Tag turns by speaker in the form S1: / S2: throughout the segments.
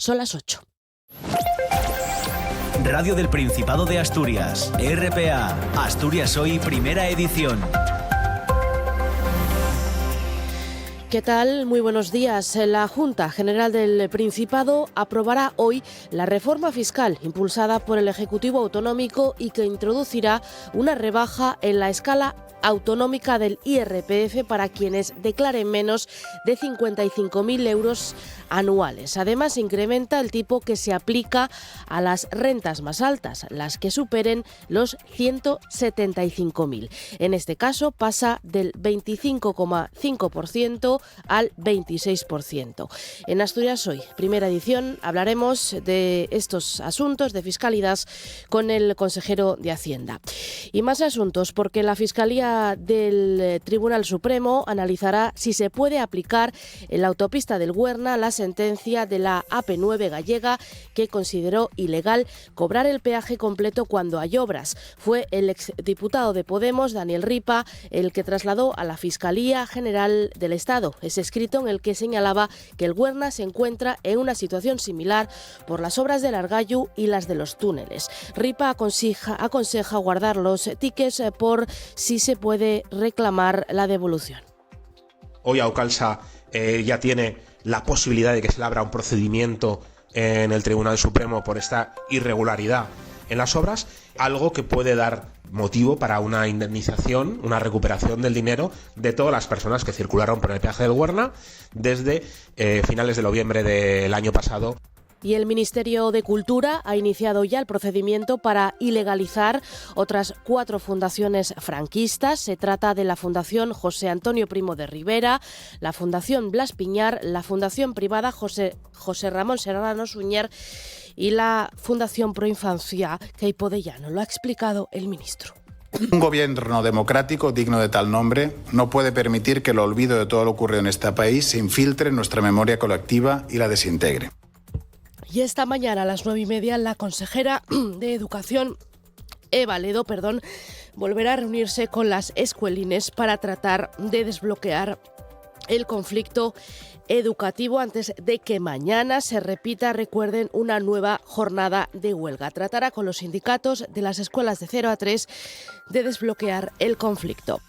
S1: Son las 8.
S2: Radio del Principado de Asturias, RPA, Asturias Hoy, primera edición.
S1: ¿Qué tal? Muy buenos días. La Junta General del Principado aprobará hoy la reforma fiscal impulsada por el Ejecutivo Autonómico y que introducirá una rebaja en la escala autonómica del IRPF para quienes declaren menos de 55.000 euros anuales. Además, incrementa el tipo que se aplica a las rentas más altas, las que superen los 175.000. En este caso pasa del 25,5% al 26%. En Asturias Hoy, primera edición, hablaremos de estos asuntos de fiscalidad con el consejero de Hacienda. Y más asuntos, porque la Fiscalía del Tribunal Supremo analizará si se puede aplicar en la autopista del Güerna la sentencia de la AP9 gallega que consideró ilegal cobrar el peaje completo cuando hay obras. Fue el exdiputado de Podemos, Daniel Ripa, el que trasladó a la Fiscalía General del Estado ese escrito en el que señalaba que el Güerna se encuentra en una situación similar por las obras del Argallu y las de los túneles. Ripa aconseja guardar los tickets por si se puede reclamar la devolución.
S3: Hoy Aucalsa ya tiene la posibilidad de que se le abra un procedimiento en el Tribunal Supremo por esta irregularidad en las obras, algo que puede dar motivo para una indemnización, una recuperación del dinero de todas las personas que circularon por el peaje del Güerna desde finales de noviembre del año pasado.
S1: Y el Ministerio de Cultura ha iniciado ya el procedimiento para ilegalizar otras 4 fundaciones franquistas. Se trata de la Fundación José Antonio Primo de Rivera, la Fundación Blas Piñar, la Fundación Privada José Ramón Serrano Suñer y la Fundación Proinfancia Queipo de Llano. Lo ha explicado el ministro.
S4: Un gobierno democrático digno de tal nombre no puede permitir que el olvido de todo lo ocurrido en este país se infiltre en nuestra memoria colectiva y la desintegre.
S1: Y esta mañana a las 9:30 la consejera de Educación, Eva Ledo, volverá a reunirse con las escuelines para tratar de desbloquear el conflicto educativo antes de que mañana se repita, recuerden, una nueva jornada de huelga. Tratará con los sindicatos de las escuelas de 0 a 3 de desbloquear el conflicto.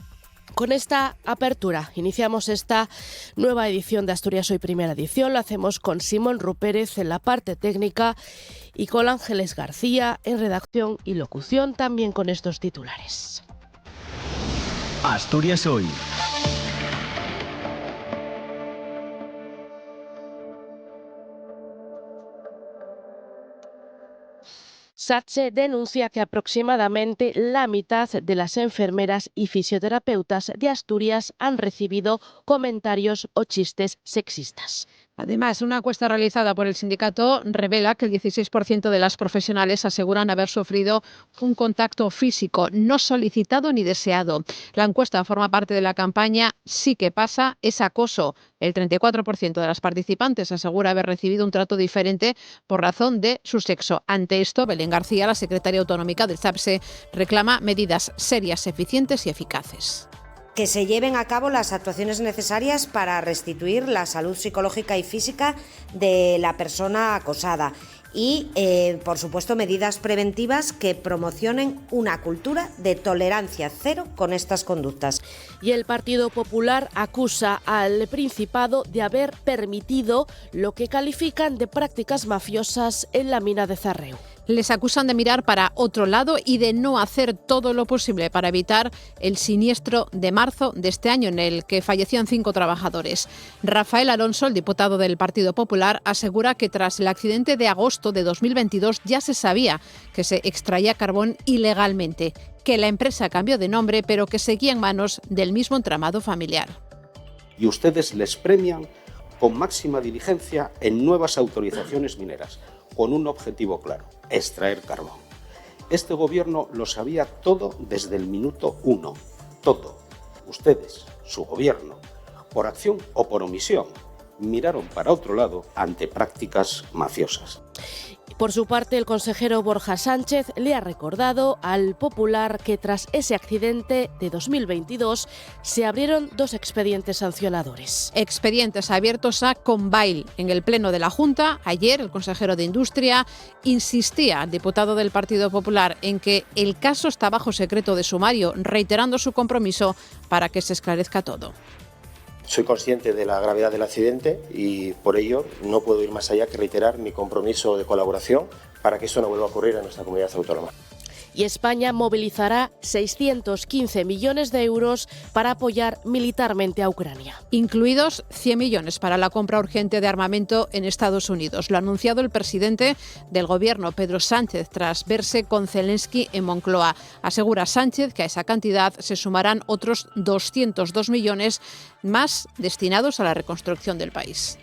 S1: Con esta apertura iniciamos esta nueva edición de Asturias Hoy, primera edición. Lo hacemos con Simón Rupérez en la parte técnica y con Ángeles García en redacción y locución, también con estos titulares.
S2: Asturias Hoy.
S1: SATSE denuncia que aproximadamente la mitad de las enfermeras y fisioterapeutas de Asturias han recibido comentarios o chistes sexistas.
S5: Además, una encuesta realizada por el sindicato revela que el 16% de las profesionales aseguran haber sufrido un contacto físico no solicitado ni deseado. La encuesta forma parte de la campaña Sí que pasa, es acoso. El 34% de las participantes asegura haber recibido un trato diferente por razón de su sexo. Ante esto, Belén García, la secretaria autonómica del SATSE, reclama medidas serias, eficientes y eficaces.
S6: Que se lleven a cabo las actuaciones necesarias para restituir la salud psicológica y física de la persona acosada y, por supuesto, medidas preventivas que promocionen una cultura de tolerancia cero con estas conductas.
S1: Y el Partido Popular acusa al Principado de haber permitido lo que califican de prácticas mafiosas en la mina de Zarreu.
S5: Les acusan de mirar para otro lado y de no hacer todo lo posible para evitar el siniestro de marzo de este año en el que fallecían 5 trabajadores. Rafael Alonso, el diputado del Partido Popular, asegura que tras el accidente de agosto de 2022 ya se sabía que se extraía carbón ilegalmente, que la empresa cambió de nombre pero que seguía en manos del mismo entramado familiar.
S7: Y ustedes les premian con máxima diligencia en nuevas autorizaciones mineras, con un objetivo claro: extraer carbón. Este gobierno lo sabía todo desde el minuto 1, todo. Ustedes, su gobierno, por acción o por omisión, miraron para otro lado ante prácticas mafiosas.
S1: Por su parte, el consejero Borja Sánchez le ha recordado al Popular que tras ese accidente de 2022 se abrieron 2 expedientes sancionadores.
S5: Expedientes abiertos a Combail. En el pleno de la Junta, ayer, el consejero de Industria insistía al diputado del Partido Popular en que el caso está bajo secreto de sumario, reiterando su compromiso para que se esclarezca todo.
S8: Soy consciente de la gravedad del accidente y por ello no puedo ir más allá que reiterar mi compromiso de colaboración para que esto no vuelva a ocurrir en nuestra comunidad autónoma.
S1: Y España movilizará 615 millones de euros para apoyar militarmente a Ucrania.
S5: Incluidos 100 millones para la compra urgente de armamento en Estados Unidos. Lo ha anunciado el presidente del Gobierno, Pedro Sánchez, tras verse con Zelensky en Moncloa. Asegura Sánchez que a esa cantidad se sumarán otros 202 millones más destinados a la reconstrucción del país.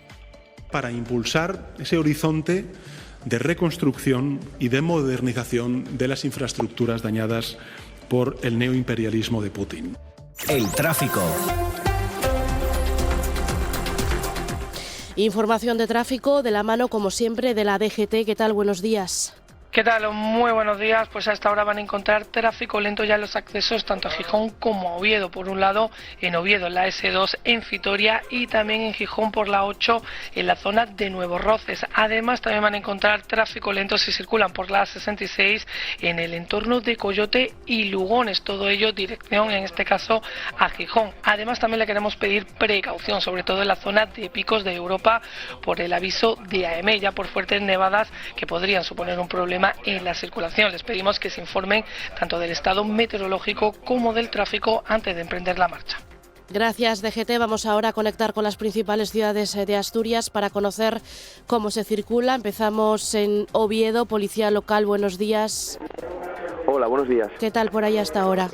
S9: Para impulsar ese horizonte de reconstrucción y de modernización de las infraestructuras dañadas por el neoimperialismo de Putin.
S2: El tráfico.
S1: Información de tráfico de la mano, como siempre, de la DGT. ¿Qué tal? Buenos días.
S10: ¿Qué tal? Muy buenos días. Pues a esta hora van a encontrar tráfico lento ya en los accesos tanto a Gijón como a Oviedo. Por un lado, en Oviedo, en la S2, en Vitoria, y también en Gijón por la 8, en la zona de Nuevos Roces. Además, también van a encontrar tráfico lento si circulan por la 66 en el entorno de Coyote y Lugones. Todo ello dirección, en este caso, a Gijón. Además, también le queremos pedir precaución, sobre todo en la zona de Picos de Europa, por el aviso de AEME, ya por fuertes nevadas que podrían suponer un problema en la circulación. Les pedimos que se informen tanto del estado meteorológico como del tráfico antes de emprender la marcha.
S1: Gracias, DGT. Vamos ahora a conectar con las principales ciudades de Asturias para conocer cómo se circula. Empezamos en Oviedo. Policía local, buenos días.
S11: Hola, buenos días.
S1: ¿Qué tal por ahí hasta ahora?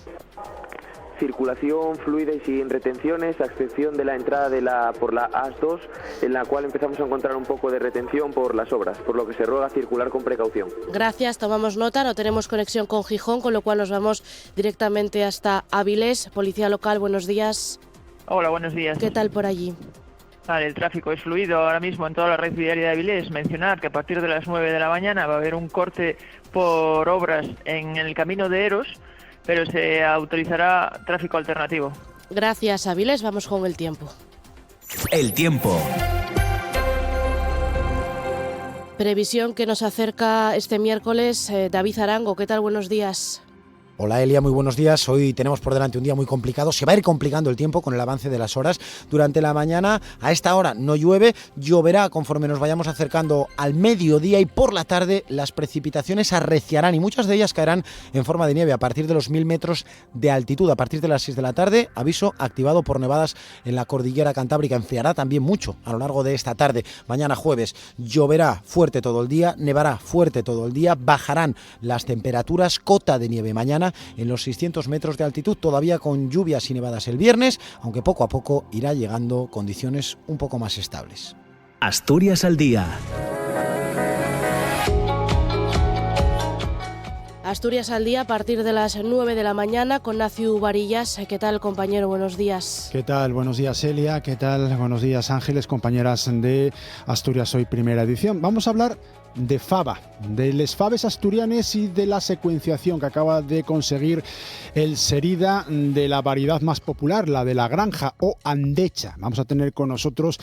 S11: Circulación fluida y sin retenciones, a excepción de la entrada por la AS2, en la cual empezamos a encontrar un poco de retención por las obras, por lo que se ruega circular con precaución.
S1: Gracias, tomamos nota. No tenemos conexión con Gijón, con lo cual nos vamos directamente hasta Avilés. Policía local, buenos días.
S12: Hola, buenos días.
S1: ¿Qué tal por allí?
S12: Vale, el tráfico es fluido ahora mismo en toda la red viaria de Avilés. Mencionar que a partir de las 9 de la mañana va a haber un corte por obras en el camino de Eros, pero se autorizará tráfico alternativo.
S1: Gracias, Avilés. Vamos con el tiempo.
S2: El tiempo.
S1: Previsión que nos acerca este miércoles. David Arango, ¿qué tal? Buenos días.
S13: Hola Elia, muy buenos días. Hoy tenemos por delante un día muy complicado. Se va a ir complicando el tiempo con el avance de las horas. Durante la mañana, a esta hora no llueve, lloverá conforme nos vayamos acercando al mediodía, y por la tarde las precipitaciones arreciarán y muchas de ellas caerán en forma de nieve a partir de los 1000 metros de altitud. A partir de las 6 de la tarde, aviso activado por nevadas en la cordillera cantábrica. Enfriará también mucho a lo largo de esta tarde. Mañana jueves lloverá fuerte todo el día, nevará fuerte todo el día, bajarán las temperaturas, cota de nieve mañana en los 600 metros de altitud, todavía con lluvias y nevadas el viernes, aunque poco a poco irá llegando condiciones un poco más estables.
S2: Asturias al día.
S1: Asturias al día a partir de las 9 de la mañana con Naciu Varillas. ¿Qué tal, compañero? Buenos días.
S14: ¿Qué tal? Buenos días, Elia. ¿Qué tal? Buenos días, Ángeles, compañeras de Asturias Hoy Primera Edición. Vamos a hablar de fava, de les faves asturianes y de la secuenciación que acaba de conseguir el Serida de la variedad más popular, la de la granja o andecha. Vamos a tener con nosotros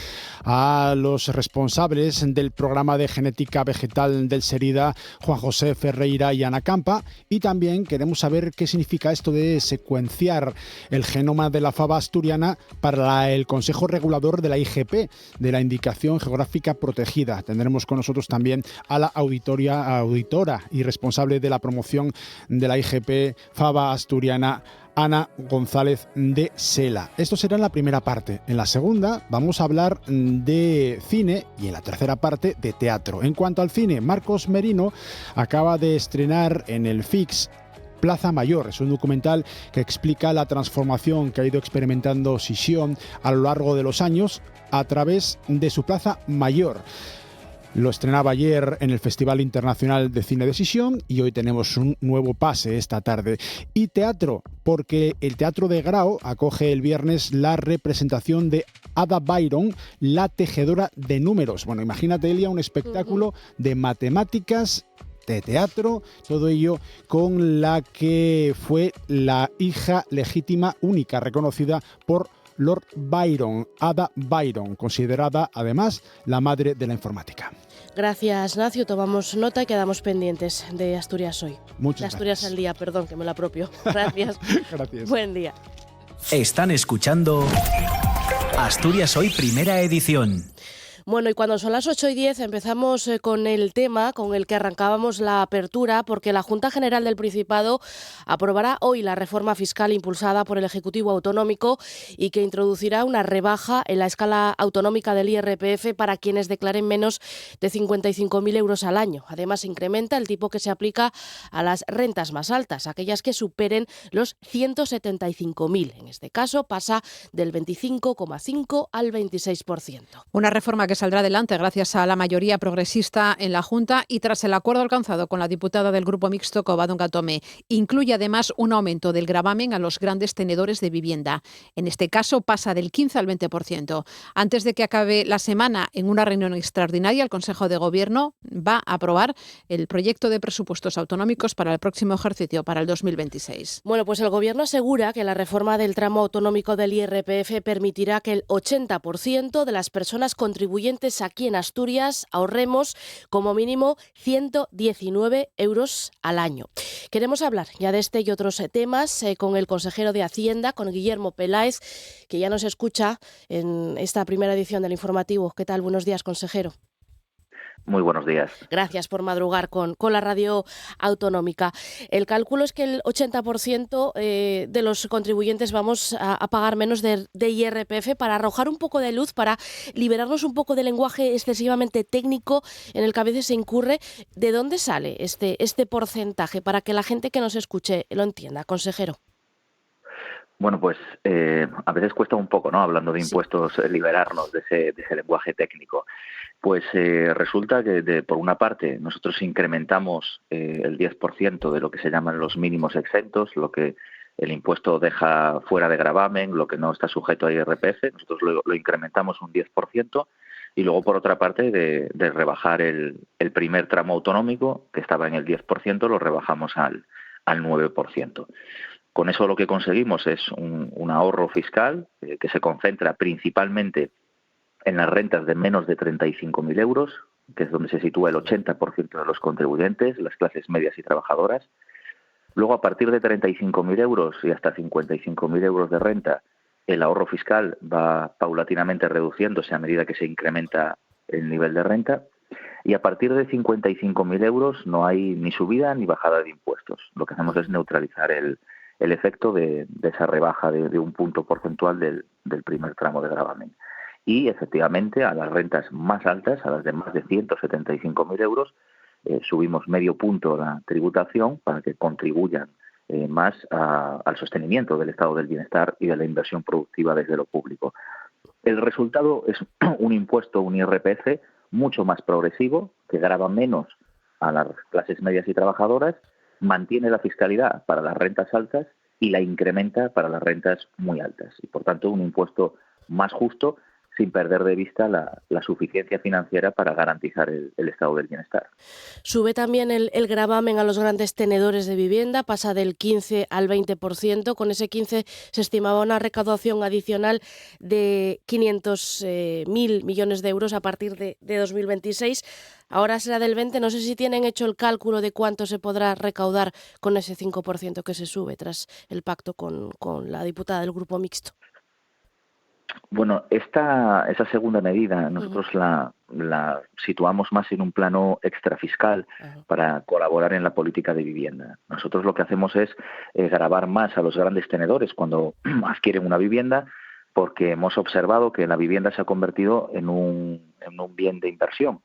S14: a los responsables del programa de genética vegetal del Serida, Juan José Ferreira y Ana Campa, y también queremos saber qué significa esto de secuenciar el genoma de la fava asturiana para el Consejo Regulador de la IGP, de la Indicación Geográfica Protegida. Tendremos con nosotros también a la auditora y responsable de la promoción de la IGP Fava Asturiana, Ana González de Sela. Esto será en la primera parte. En la segunda vamos a hablar de cine y en la tercera parte de teatro. En cuanto al cine, Marcos Merino acaba de estrenar en el FIX Plaza Mayor. Es un documental que explica la transformación que ha ido experimentando Sisión a lo largo de los años a través de su Plaza Mayor. Lo estrenaba ayer en el Festival Internacional de Cine de Sisión y hoy tenemos un nuevo pase esta tarde. Y teatro, porque el Teatro de Grao acoge el viernes la representación de Ada Byron, la tejedora de números. Bueno, imagínate, Elia, un espectáculo de matemáticas, de teatro, todo ello con la que fue la hija legítima única reconocida por Lord Byron, Ada Byron, considerada además la madre de la informática.
S1: Gracias, Nacio. Tomamos nota y quedamos pendientes de Asturias Hoy.
S14: Muchas
S1: de Asturias
S14: gracias.
S1: al día, perdón, que me lo apropio. Gracias.
S14: Gracias.
S1: Buen día.
S2: Están escuchando Asturias Hoy Primera Edición.
S1: Bueno, y cuando son las 8:10 empezamos con el tema con el que arrancábamos la apertura, porque la Junta General del Principado aprobará hoy la reforma fiscal impulsada por el Ejecutivo Autonómico y que introducirá una rebaja en la escala autonómica del IRPF para quienes declaren menos de 55.000 euros al año. Además, incrementa el tipo que se aplica a las rentas más altas, aquellas que superen los 175.000. En este caso, pasa del 25,5 al 26%.
S5: Una reforma que saldrá adelante gracias a la mayoría progresista en la Junta y tras el acuerdo alcanzado con la diputada del Grupo Mixto, Covadonga Tomé. Incluye además un aumento del gravamen a los grandes tenedores de vivienda. En este caso pasa del 15 al 20%. Antes de que acabe la semana, en una reunión extraordinaria, el Consejo de Gobierno va a aprobar el proyecto de presupuestos autonómicos para el próximo ejercicio, para el 2026.
S1: Bueno, pues el Gobierno asegura que la reforma del tramo autonómico del IRPF permitirá que el 80% de las personas contribuyentes aquí en Asturias ahorremos como mínimo 119 euros al año. Queremos hablar ya de este y otros temas con el consejero de Hacienda, con Guillermo Peláez, que ya nos escucha en esta primera edición del informativo. ¿Qué tal? Buenos días, consejero.
S15: Muy buenos días.
S1: Gracias por madrugar con la radio autonómica. El cálculo es que el 80% de los contribuyentes vamos a pagar menos de IRPF. Para arrojar un poco de luz, para liberarnos un poco del lenguaje excesivamente técnico en el que a veces se incurre, ¿de dónde sale este porcentaje? Para que la gente que nos escuche lo entienda, consejero.
S15: Bueno, pues a veces cuesta un poco, ¿no? Hablando de impuestos, liberarnos de ese lenguaje técnico. Pues resulta que, por una parte, nosotros incrementamos el 10% de lo que se llaman los mínimos exentos, lo que el impuesto deja fuera de gravamen, lo que no está sujeto a IRPF. Nosotros lo incrementamos un 10%. Y luego, por otra parte, de rebajar el primer tramo autonómico, que estaba en el 10%, lo rebajamos al 9%. Con eso lo que conseguimos es un ahorro fiscal que se concentra principalmente en las rentas de menos de 35.000 euros, que es donde se sitúa el 80% de los contribuyentes, las clases medias y trabajadoras. Luego, a partir de 35.000 euros y hasta 55.000 euros de renta, el ahorro fiscal va paulatinamente reduciéndose a medida que se incrementa el nivel de renta. Y a partir de 55.000 euros no hay ni subida ni bajada de impuestos. Lo que hacemos es neutralizar el efecto de esa rebaja de un punto porcentual del primer tramo de gravamen. Y, efectivamente, a las rentas más altas, a las de más de 175.000 euros, subimos medio punto la tributación para que contribuyan más al sostenimiento del estado del bienestar y de la inversión productiva desde lo público. El resultado es un impuesto, un IRPF, mucho más progresivo, que grava menos a las clases medias y trabajadoras, mantiene la fiscalidad para las rentas altas y la incrementa para las rentas muy altas. Y, por tanto, un impuesto más justo, sin perder de vista la suficiencia financiera para garantizar el estado del bienestar.
S1: Sube también el gravamen a los grandes tenedores de vivienda, pasa del 15 al 20%. Con ese 15 se estimaba una recaudación adicional de 500.000 millones de euros a partir de 2026. Ahora será del 20. No sé si tienen hecho el cálculo de cuánto se podrá recaudar con ese 5% que se sube tras el pacto con la diputada del Grupo Mixto.
S15: Bueno, esa segunda medida nosotros la situamos más en un plano extrafiscal para colaborar en la política de vivienda. Nosotros lo que hacemos es gravar más a los grandes tenedores cuando adquieren una vivienda, porque hemos observado que la vivienda se ha convertido en un bien de inversión.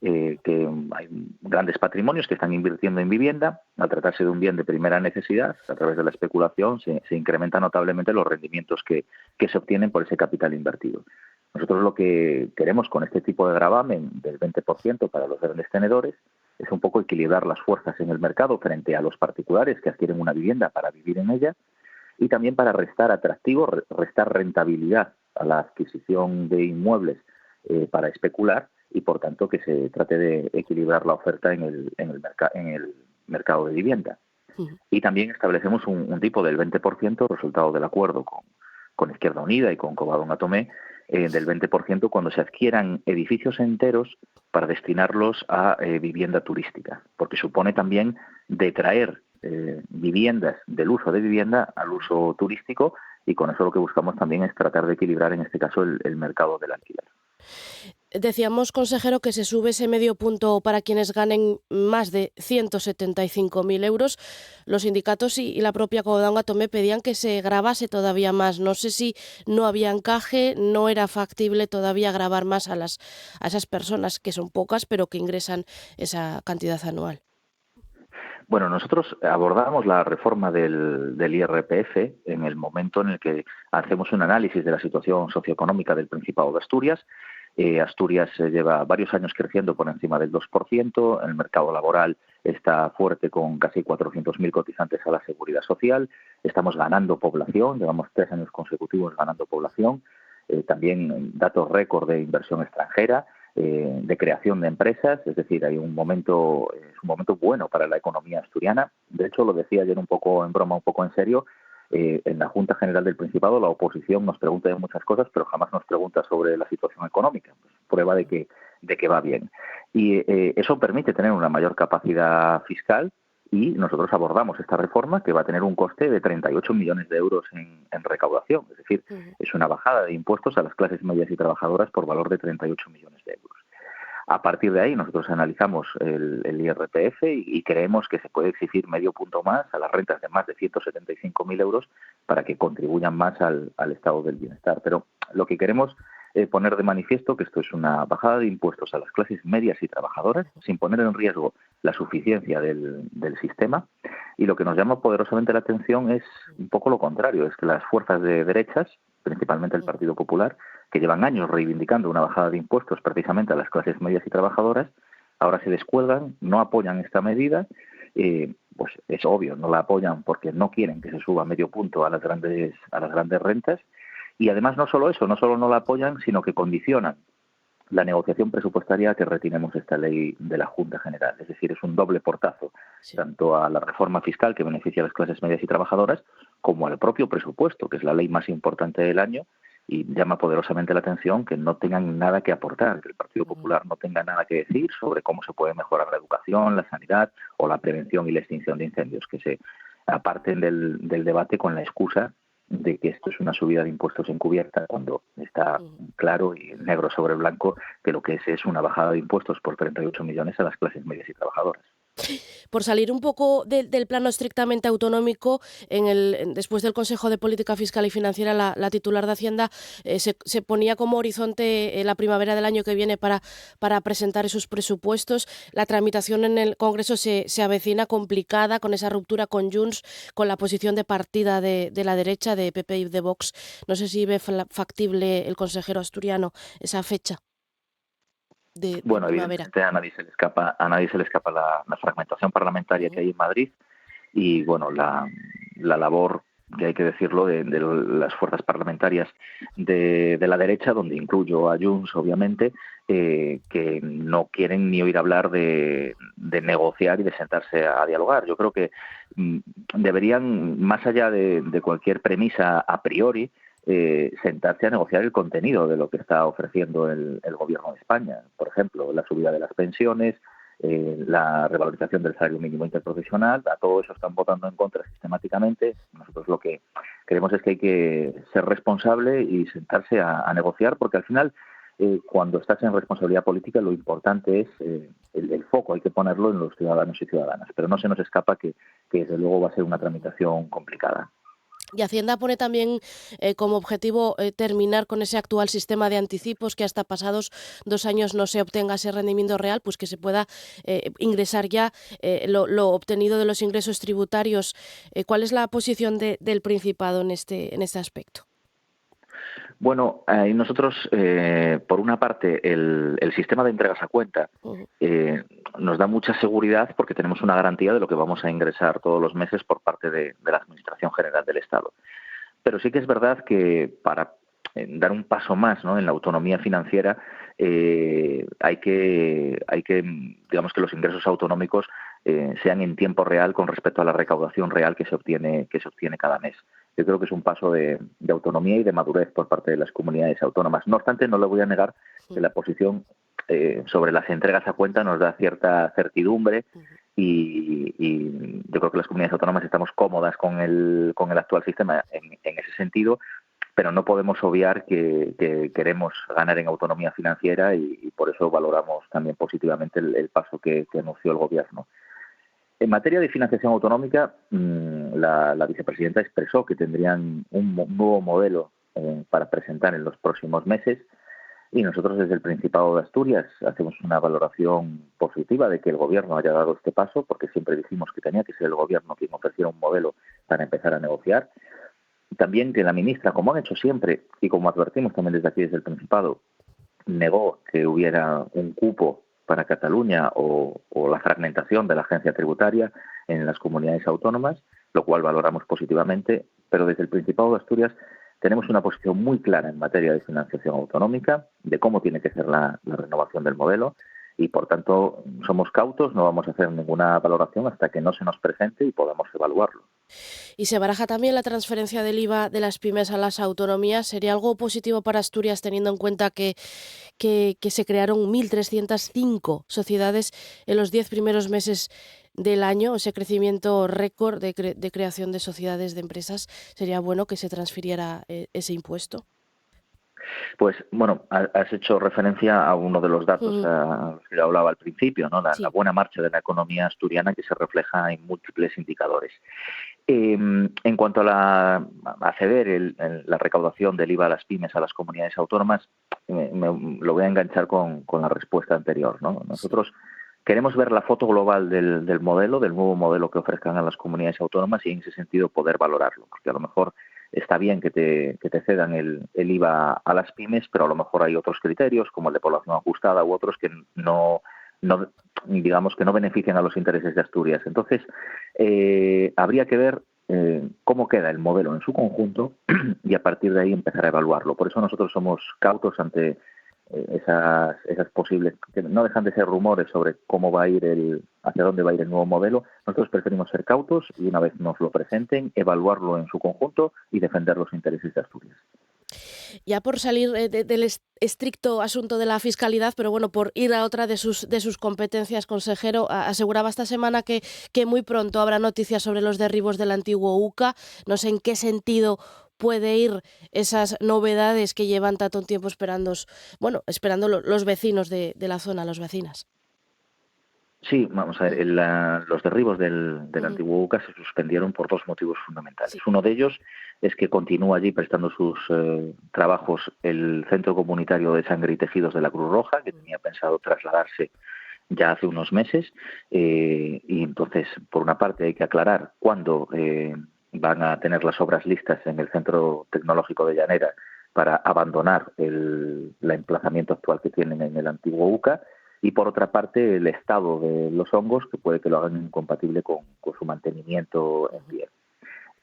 S15: Que hay grandes patrimonios que están invirtiendo en vivienda. Al tratarse de un bien de primera necesidad, a través de la especulación se incrementan notablemente los rendimientos que se obtienen por ese capital invertido. Nosotros lo que queremos con este tipo de gravamen del 20% para los grandes tenedores es un poco equilibrar las fuerzas en el mercado frente a los particulares que adquieren una vivienda para vivir en ella y también para restar atractivo, restar rentabilidad a la adquisición de inmuebles para especular y, por tanto, que se trate de equilibrar la oferta en el mercado de vivienda. Y también establecemos un tipo del 20%, resultado del acuerdo con Izquierda Unida y con Covadonga Tomé, del 20% cuando se adquieran edificios enteros para destinarlos a vivienda turística, porque supone también detraer viviendas del uso de vivienda al uso turístico, y con eso lo que buscamos también es tratar de equilibrar en este caso el mercado del alquiler.
S1: Decíamos, consejero, que se sube ese medio punto para quienes ganen más de 175.000 euros. Los sindicatos y la propia Covadonga Tomé pedían que se gravase todavía más. No sé si no había encaje, no era factible todavía gravar más a esas personas, que son pocas, pero que ingresan esa cantidad anual.
S15: Bueno, nosotros abordamos la reforma del IRPF en el momento en el que hacemos un análisis de la situación socioeconómica del Principado de Asturias. Asturias lleva varios años creciendo por encima del 2%, el mercado laboral está fuerte con casi 400.000 cotizantes a la Seguridad Social, estamos ganando población, llevamos 3 años consecutivos ganando población, también datos récord de inversión extranjera, de creación de empresas, es decir, es un momento bueno para la economía asturiana. De hecho, lo decía ayer un poco en broma, un poco en serio. En la Junta General del Principado la oposición nos pregunta de muchas cosas, pero jamás nos pregunta sobre la situación económica. Pues, prueba de que va bien. Y eso permite tener una mayor capacidad fiscal, y nosotros abordamos esta reforma que va a tener un coste de 38 millones de euros en recaudación. Es decir, es una bajada de impuestos a las clases medias y trabajadoras por valor de 38 millones de euros. A partir de ahí nosotros analizamos el IRPF y creemos que se puede exigir medio punto más a las rentas de más de 175.000 euros para que contribuyan más al estado del bienestar. Pero lo que queremos poner de manifiesto que esto es una bajada de impuestos a las clases medias y trabajadoras sin poner en riesgo la suficiencia del sistema, y lo que nos llama poderosamente la atención es un poco lo contrario, es que las fuerzas de derechas, principalmente el Partido Popular, que llevan años reivindicando una bajada de impuestos precisamente a las clases medias y trabajadoras, ahora se descuelgan, no apoyan esta medida. Pues es obvio, no la apoyan porque no quieren que se suba medio punto a las grandes rentas, y además no solo eso, no solo no la apoyan, sino que condicionan la negociación presupuestaria a que retiremos esta ley de la Junta General. Es decir, es un doble portazo, tanto a la reforma fiscal que beneficia a las clases medias y trabajadoras, como al propio presupuesto, que es la ley más importante del año, y llama poderosamente la atención que no tengan nada que aportar, que el Partido Popular no tenga nada que decir sobre cómo se puede mejorar la educación, la sanidad o la prevención y la extinción de incendios, que se aparten del debate con la excusa de que esto es una subida de impuestos encubierta, cuando está claro y negro sobre blanco que lo que es una bajada de impuestos por 38 millones a las clases medias y trabajadoras.
S1: Por salir un poco del plano estrictamente autonómico, después del Consejo de Política Fiscal y Financiera, la titular de Hacienda se ponía como horizonte la primavera del año que viene para presentar esos presupuestos. La tramitación en el Congreso se avecina complicada, con esa ruptura con Junts, con la posición de partida de la derecha, de PP y de Vox. No sé si ve factible el consejero asturiano esa fecha.
S15: Bueno, evidentemente a nadie se le escapa la fragmentación parlamentaria que hay en Madrid, y bueno, la labor, que hay que decirlo, de las fuerzas parlamentarias de la derecha, donde incluyo a Junts, obviamente, que no quieren ni oír hablar de negociar y de sentarse a dialogar. Yo creo que deberían, más allá de cualquier premisa a priori, sentarse a negociar el contenido de lo que está ofreciendo el Gobierno de España. Por ejemplo, la subida de las pensiones, la revalorización del salario mínimo interprofesional. A todo eso están votando en contra sistemáticamente. Nosotros lo que creemos es que hay que ser responsable y sentarse a negociar, porque al final, cuando estás en responsabilidad política, lo importante es el foco, hay que ponerlo en los ciudadanos y ciudadanas. Pero no se nos escapa que desde luego va a ser una tramitación complicada.
S1: Y Hacienda pone también como objetivo terminar con ese actual sistema de anticipos, que hasta pasados 2 años no se obtenga ese rendimiento real, pues que se pueda ingresar ya lo obtenido de los ingresos tributarios. ¿Cuál es la posición del Principado en este aspecto?
S15: Bueno, nosotros, por una parte, el sistema de entregas a cuenta nos da mucha seguridad porque tenemos una garantía de lo que vamos a ingresar todos los meses por parte de la Administración General del Estado. Pero sí que es verdad que para dar un paso más, ¿no?, en la autonomía financiera, hay que digamos que los ingresos autonómicos sean en tiempo real con respecto a la recaudación real que se obtiene cada mes. Yo creo que es un paso de autonomía y de madurez por parte de las comunidades autónomas. No obstante, no le voy a negar que la posición sobre las entregas a cuenta nos da cierta certidumbre y yo creo que las comunidades autónomas estamos cómodas con el actual sistema en ese sentido, pero no podemos obviar que queremos ganar en autonomía financiera y por eso valoramos también positivamente el paso que anunció el Gobierno. En materia de financiación autonómica, la vicepresidenta expresó que tendrían un nuevo modelo para presentar en los próximos meses y nosotros desde el Principado de Asturias hacemos una valoración positiva de que el Gobierno haya dado este paso, porque siempre dijimos que tenía que ser el Gobierno quien ofreciera un modelo para empezar a negociar. También que la ministra, como han hecho siempre y como advertimos también desde aquí, desde el Principado, negó que hubiera un cupo para Cataluña o la fragmentación de la agencia tributaria en las comunidades autónomas, lo cual valoramos positivamente, pero desde el Principado de Asturias tenemos una posición muy clara en materia de financiación autonómica, de cómo tiene que ser la renovación del modelo, y por tanto somos cautos, no vamos a hacer ninguna valoración hasta que no se nos presente y podamos evaluarlo.
S1: Y se baraja también la transferencia del IVA de las pymes a las autonomías. ¿Sería algo positivo para Asturias teniendo en cuenta que se crearon 1.305 sociedades en los 10 primeros meses del año? Ese crecimiento récord de creación de sociedades, de empresas. ¿Sería bueno que se transfiriera ese impuesto?
S15: Pues bueno, has hecho referencia a uno de los datos a los que hablaba al principio, ¿no? La buena marcha de la economía asturiana, que se refleja en múltiples indicadores. En cuanto a ceder la recaudación del IVA a las pymes a las comunidades autónomas, lo voy a enganchar con la respuesta anterior, ¿no? Nosotros queremos ver la foto global del modelo, del nuevo modelo que ofrezcan a las comunidades autónomas y en ese sentido poder valorarlo, porque a lo mejor está bien que te cedan el IVA a las pymes, pero a lo mejor hay otros criterios, como el de población ajustada u otros, que no digamos que no benefician a los intereses de Asturias. Entonces, habría que ver cómo queda el modelo en su conjunto y a partir de ahí empezar a evaluarlo. Por eso nosotros somos cautos ante esas posibles, que no dejan de ser rumores sobre cómo va a ir hacia dónde va a ir el nuevo modelo. Nosotros preferimos ser cautos y una vez nos lo presenten, evaluarlo en su conjunto y defender los intereses de Asturias.
S1: Ya por salir del estricto asunto de la fiscalidad, pero bueno, por ir a otra de sus competencias, consejero, aseguraba esta semana que muy pronto habrá noticias sobre los derribos del antiguo UCA. No sé en qué sentido puede ir esas novedades que llevan tanto tiempo esperando los vecinos de la zona, las vecinas.
S15: Sí, vamos a ver, los derribos del antiguo UCA se suspendieron por dos motivos fundamentales. Sí. Uno de ellos es que continúa allí prestando sus trabajos el Centro Comunitario de Sangre y Tejidos de la Cruz Roja, que tenía pensado trasladarse ya hace unos meses, y entonces, por una parte, hay que aclarar cuándo van a tener las obras listas en el Centro Tecnológico de Llanera para abandonar el emplazamiento actual que tienen en el antiguo UCA, y por otra parte el estado de los hongos, que puede que lo hagan incompatible con su mantenimiento en pie.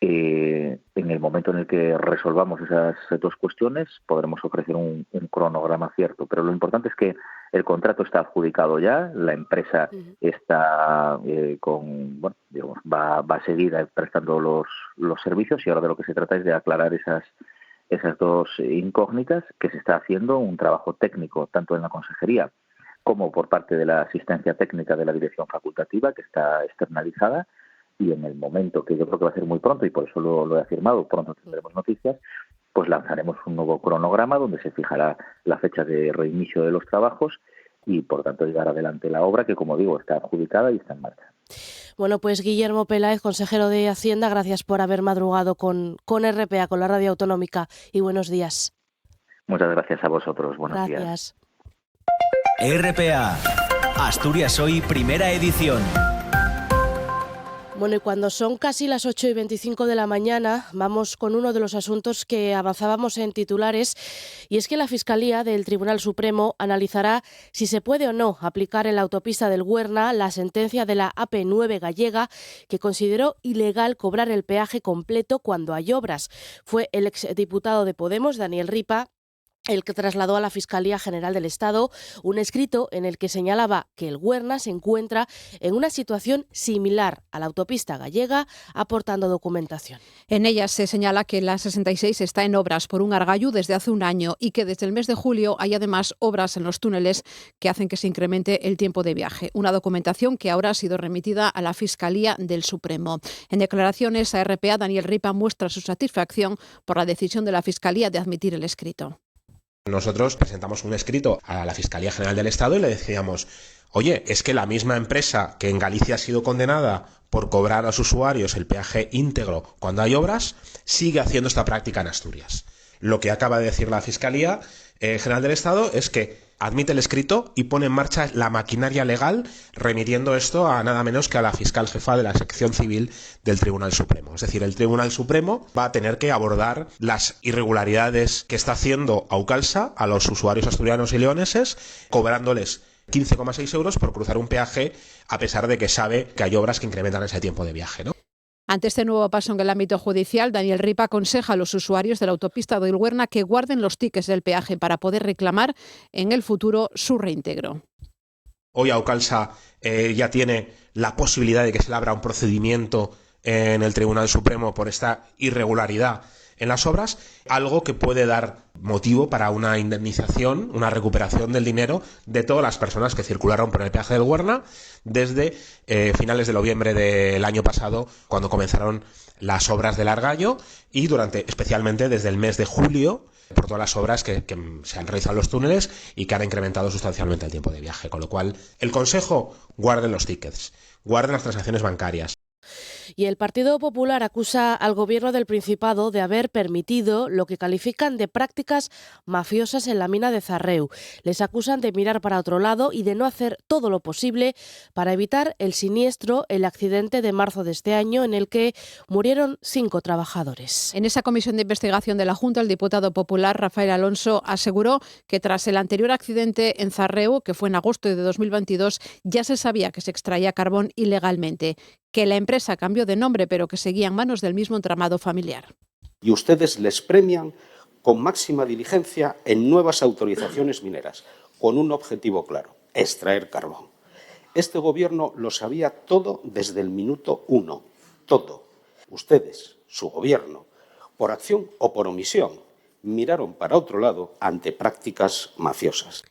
S15: En el momento en el que resolvamos esas dos cuestiones podremos ofrecer un cronograma cierto, pero lo importante es que el contrato está adjudicado ya, la empresa está va a seguir prestando los servicios y ahora de lo que se trata es de aclarar esas dos incógnitas, que se está haciendo un trabajo técnico tanto en la consejería como por parte de la asistencia técnica de la dirección facultativa, que está externalizada, y en el momento, que yo creo que va a ser muy pronto, y por eso lo he afirmado, pronto tendremos noticias, pues lanzaremos un nuevo cronograma donde se fijará la fecha de reinicio de los trabajos y, por tanto, llevar adelante la obra que, como digo, está adjudicada y está en marcha.
S1: Bueno, pues Guillermo Peláez, consejero de Hacienda, gracias por haber madrugado con RPA, con la Radio Autonómica, y buenos días.
S15: Muchas gracias a vosotros. Buenos días.
S1: Gracias.
S2: RPA, Asturias Hoy, primera edición.
S1: Bueno, y cuando son casi las 8:25 de la mañana, vamos con uno de los asuntos que avanzábamos en titulares, y es que la Fiscalía del Tribunal Supremo analizará si se puede o no aplicar en la autopista del Güerna la sentencia de la AP9 gallega, que consideró ilegal cobrar el peaje completo cuando hay obras. Fue el exdiputado de Podemos, Daniel Ripa, el que trasladó a la Fiscalía General del Estado un escrito en el que señalaba que el Güerna se encuentra en una situación similar a la autopista gallega, aportando documentación.
S5: En ella se señala que la 66 está en obras por un argallo desde hace un año y que desde el mes de julio hay además obras en los túneles que hacen que se incremente el tiempo de viaje. Una documentación que ahora ha sido remitida a la Fiscalía del Supremo. En declaraciones a RPA, Daniel Ripa muestra su satisfacción por la decisión de la Fiscalía de admitir el escrito.
S3: Nosotros presentamos un escrito a la Fiscalía General del Estado y le decíamos: oye, es que la misma empresa que en Galicia ha sido condenada por cobrar a los usuarios el peaje íntegro cuando hay obras, sigue haciendo esta práctica en Asturias. Lo que acaba de decir la Fiscalía General del Estado es que admite el escrito y pone en marcha la maquinaria legal, remitiendo esto a nada menos que a la fiscal jefa de la sección civil del Tribunal Supremo. Es decir, el Tribunal Supremo va a tener que abordar las irregularidades que está haciendo Aucalsa a los usuarios asturianos y leoneses, cobrándoles 15,6 euros por cruzar un peaje, a pesar de que sabe que hay obras que incrementan ese tiempo de viaje, ¿no?
S5: Ante este nuevo paso en el ámbito judicial, Daniel Ripa aconseja a los usuarios de la autopista del Güerna que guarden los tickets del peaje para poder reclamar en el futuro su reintegro.
S3: Hoy Aucalsa ya tiene la posibilidad de que se le abra un procedimiento en el Tribunal Supremo por esta irregularidad en las obras, algo que puede dar motivo para una indemnización, una recuperación del dinero de todas las personas que circularon por el peaje del Güerna desde finales de noviembre del año pasado, cuando comenzaron las obras del Argallo, y especialmente desde el mes de julio, por todas las obras que se han realizado en los túneles y que han incrementado sustancialmente el tiempo de viaje. Con lo cual, el consejo: guarden los tickets, guarden las transacciones bancarias.
S1: Y el Partido Popular acusa al Gobierno del Principado de haber permitido lo que califican de prácticas mafiosas en la mina de Zarreu. Les acusan de mirar para otro lado y de no hacer todo lo posible para evitar el accidente de marzo de este año, en el que murieron 5 trabajadores.
S5: En esa comisión de investigación de la Junta, el diputado popular Rafael Alonso aseguró que tras el anterior accidente en Zarreu, que fue en agosto de 2022, ya se sabía que se extraía carbón ilegalmente, que la empresa cambió de nombre, pero que seguía en manos del mismo entramado familiar.
S7: Y ustedes les premian con máxima diligencia en nuevas autorizaciones mineras, con un objetivo claro: extraer carbón. Este Gobierno lo sabía todo desde el minuto 1, todo. Ustedes, su Gobierno, por acción o por omisión, miraron para otro lado ante prácticas mafiosas.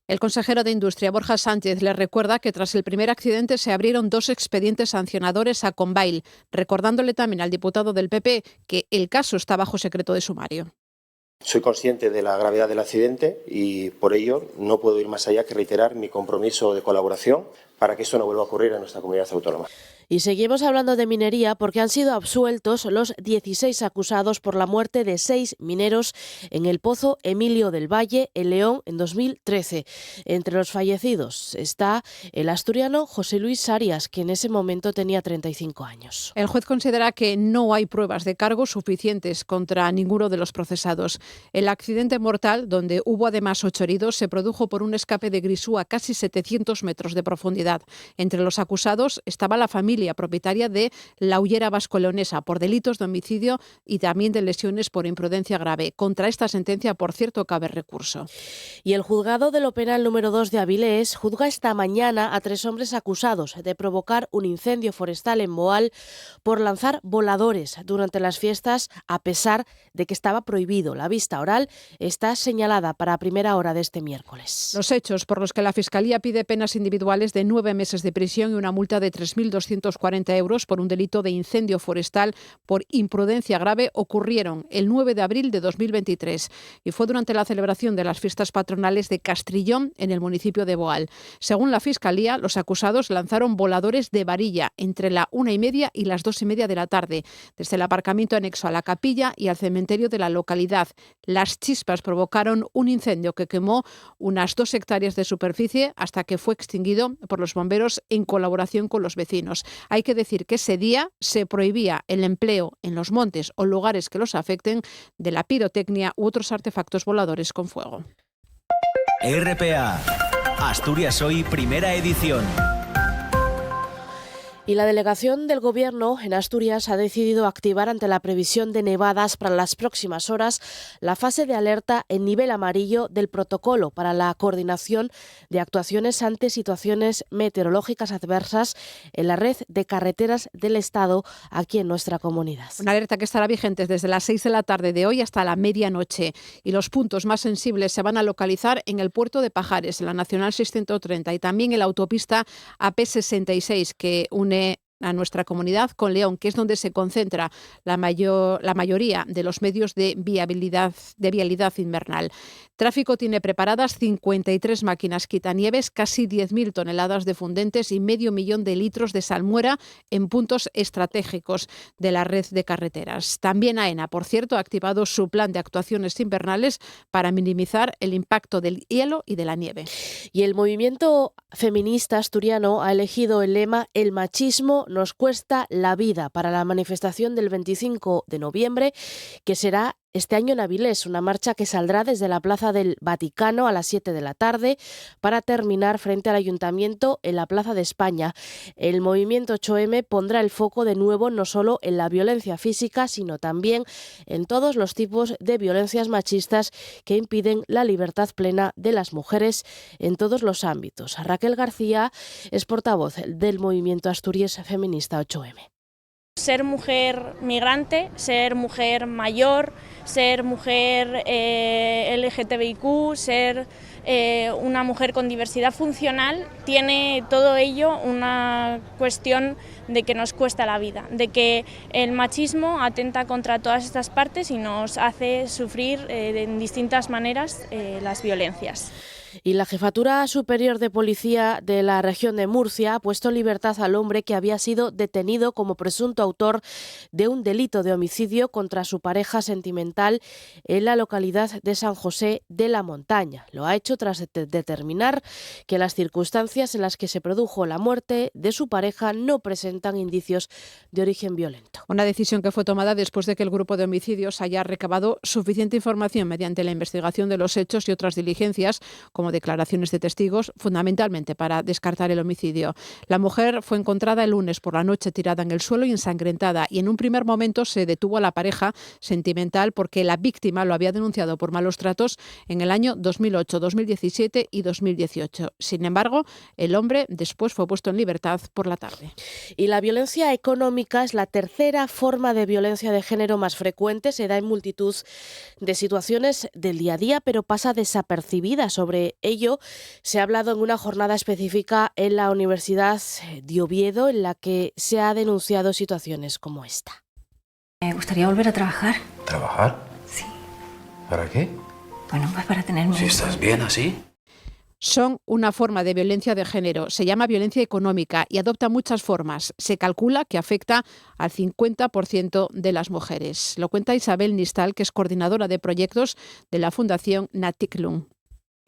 S5: El consejero de Industria, Borja Sánchez, le recuerda que tras el primer accidente se abrieron 2 expedientes sancionadores a Conbail, recordándole también al diputado del PP que el caso está bajo secreto de sumario.
S8: Soy consciente de la gravedad del accidente y por ello no puedo ir más allá que reiterar mi compromiso de colaboración para que esto no vuelva a ocurrir en nuestra comunidad autónoma.
S1: Y seguimos hablando de minería porque han sido absueltos los 16 acusados por la muerte de 6 mineros en el pozo Emilio del Valle, en León, en 2013. Entre los fallecidos está el asturiano José Luis Arias, que en ese momento tenía 35 años.
S5: El juez considera que no hay pruebas de cargo suficientes contra ninguno de los procesados. El accidente mortal, donde hubo además 8 heridos, se produjo por un escape de grisú a casi 700 metros de profundidad. Entre los acusados estaba la familia propietaria de la Hullera Vasco-Leonesa por delitos de homicidio y también de lesiones por imprudencia grave. Contra esta sentencia, por cierto, cabe recurso.
S1: Y el juzgado de lo penal número 2 de Avilés juzga esta mañana a 3 hombres acusados de provocar un incendio forestal en Boal por lanzar voladores durante las fiestas, a pesar de que estaba prohibido. La vista oral está señalada para primera hora de este miércoles.
S5: Los hechos por los que la Fiscalía pide penas individuales de 9 meses de prisión y una multa de 3.240 euros por un delito de incendio forestal por imprudencia grave ocurrieron el 9 de abril de 2023 y fue durante la celebración de las fiestas patronales de Castrillón en el municipio de Boal. Según la Fiscalía, los acusados lanzaron voladores de varilla entre la 1:30 y las 2:30 de la tarde, desde el aparcamiento anexo a la capilla y al cementerio de la localidad. Las chispas provocaron un incendio que quemó unas 2 hectáreas de superficie hasta que fue extinguido por los bomberos en colaboración con los vecinos. Hay que decir que ese día se prohibía el empleo en los montes o lugares que los afecten de la pirotecnia u otros artefactos voladores con fuego.
S2: RPA, Asturias Hoy, primera edición.
S1: Y la delegación del Gobierno en Asturias ha decidido activar ante la previsión de nevadas para las próximas horas la fase de alerta en nivel amarillo del protocolo para la coordinación de actuaciones ante situaciones meteorológicas adversas en la red de carreteras del Estado aquí en nuestra comunidad.
S5: Una alerta que estará vigente desde las 6 de la tarde de hoy hasta la medianoche, y los puntos más sensibles se van a localizar en el puerto de Pajares, en la Nacional 630, y también en la autopista AP66 que une a nuestra comunidad con León, que es donde se concentra la mayoría de los medios de vialidad invernal. Tráfico tiene preparadas 53 máquinas quitanieves, casi 10.000 toneladas de fundentes y 500.000 de litros de salmuera en puntos estratégicos de la red de carreteras. También AENA, por cierto, ha activado su plan de actuaciones invernales para minimizar el impacto del hielo y de la nieve.
S1: Y el movimiento feminista asturiano ha elegido el lema "El machismo nos cuesta la vida" para la manifestación del 25 de noviembre, que será este año en Avilés, una marcha que saldrá desde la Plaza del Vaticano a las 7 de la tarde para terminar frente al Ayuntamiento en la Plaza de España. El movimiento 8M pondrá el foco de nuevo no solo en la violencia física, sino también en todos los tipos de violencias machistas que impiden la libertad plena de las mujeres en todos los ámbitos. Raquel García es portavoz del movimiento asturias feminista 8M.
S16: Ser mujer migrante, ser mujer mayor, ser mujer LGTBIQ, ser una mujer con diversidad funcional, tiene todo ello una cuestión de que nos cuesta la vida, de que el machismo atenta contra todas estas partes y nos hace sufrir en distintas maneras las violencias.
S1: Y la Jefatura Superior de Policía de la región de Murcia ha puesto en libertad al hombre que había sido detenido como presunto autor de un delito de homicidio contra su pareja sentimental en la localidad de San José de la Montaña. Lo ha hecho tras determinar que las circunstancias en las que se produjo la muerte de su pareja no presentan indicios de origen violento.
S5: Una decisión que fue tomada después de que el grupo de homicidios haya recabado suficiente información mediante la investigación de los hechos y otras diligencias, como declaraciones de testigos, fundamentalmente para descartar el homicidio. La mujer fue encontrada el lunes por la noche tirada en el suelo y ensangrentada, y en un primer momento se detuvo a la pareja sentimental porque la víctima lo había denunciado por malos tratos en el año 2008, 2017 y 2018. Sin embargo, el hombre después fue puesto en libertad por la tarde.
S1: Y la violencia económica es la tercera forma de violencia de género más frecuente. Se da en multitud de situaciones del día a día, pero pasa desapercibida. Sobre ello se ha hablado en una jornada específica en la Universidad de Oviedo, en la que se ha denunciado situaciones como esta.
S17: Me gustaría volver a trabajar.
S18: ¿Trabajar?
S17: Sí.
S18: ¿Para qué?
S17: Bueno, pues para tener...
S18: Si estás bien así.
S5: Son una forma de violencia de género. Se llama violencia económica y adopta muchas formas. Se calcula que afecta al 50% de las mujeres. Lo cuenta Isabel Nistal, que es coordinadora de proyectos de la Fundación Natiklum.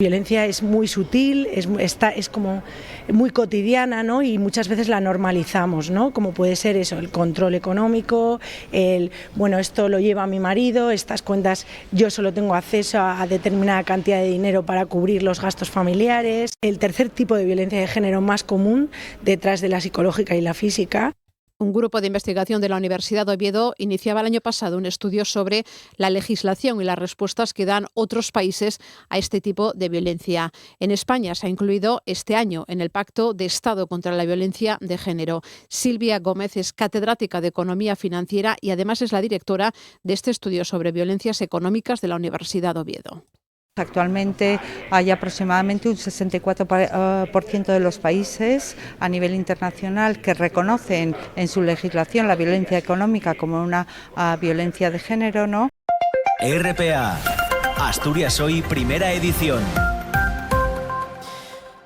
S19: Violencia es muy sutil, es como muy cotidiana, ¿no? Y muchas veces la normalizamos, ¿no? Como puede ser eso, el control económico, esto lo lleva mi marido, estas cuentas yo solo tengo acceso a determinada cantidad de dinero para cubrir los gastos familiares. El tercer tipo de violencia de género más común, detrás de la psicológica y la física.
S5: Un grupo de investigación de la Universidad de Oviedo iniciaba el año pasado un estudio sobre la legislación y las respuestas que dan otros países a este tipo de violencia. En España se ha incluido este año en el Pacto de Estado contra la Violencia de Género. Silvia Gómez es catedrática de Economía Financiera y además es la directora de este estudio sobre violencias económicas de la Universidad de Oviedo.
S20: Actualmente hay aproximadamente un 64% de los países a nivel internacional que reconocen en su legislación la violencia económica como una violencia de género, ¿no?
S2: RPA, Asturias Hoy, primera edición.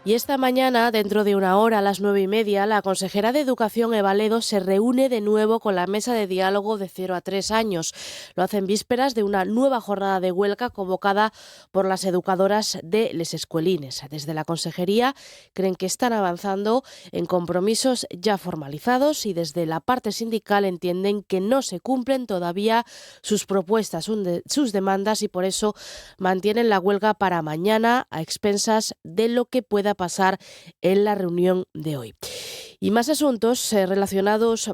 S1: Y esta mañana, dentro de una hora, a las 9:30, la consejera de Educación, Eva Ledo, se reúne de nuevo con la mesa de diálogo de 0 a 3 años. Lo hace en vísperas de una nueva jornada de huelga convocada por las educadoras de les escuelines. Desde la consejería creen que están avanzando en compromisos ya formalizados y desde la parte sindical entienden que no se cumplen todavía sus propuestas, sus demandas, y por eso mantienen la huelga para mañana a expensas de lo que pueda pasar en la reunión de hoy. Y más asuntos relacionados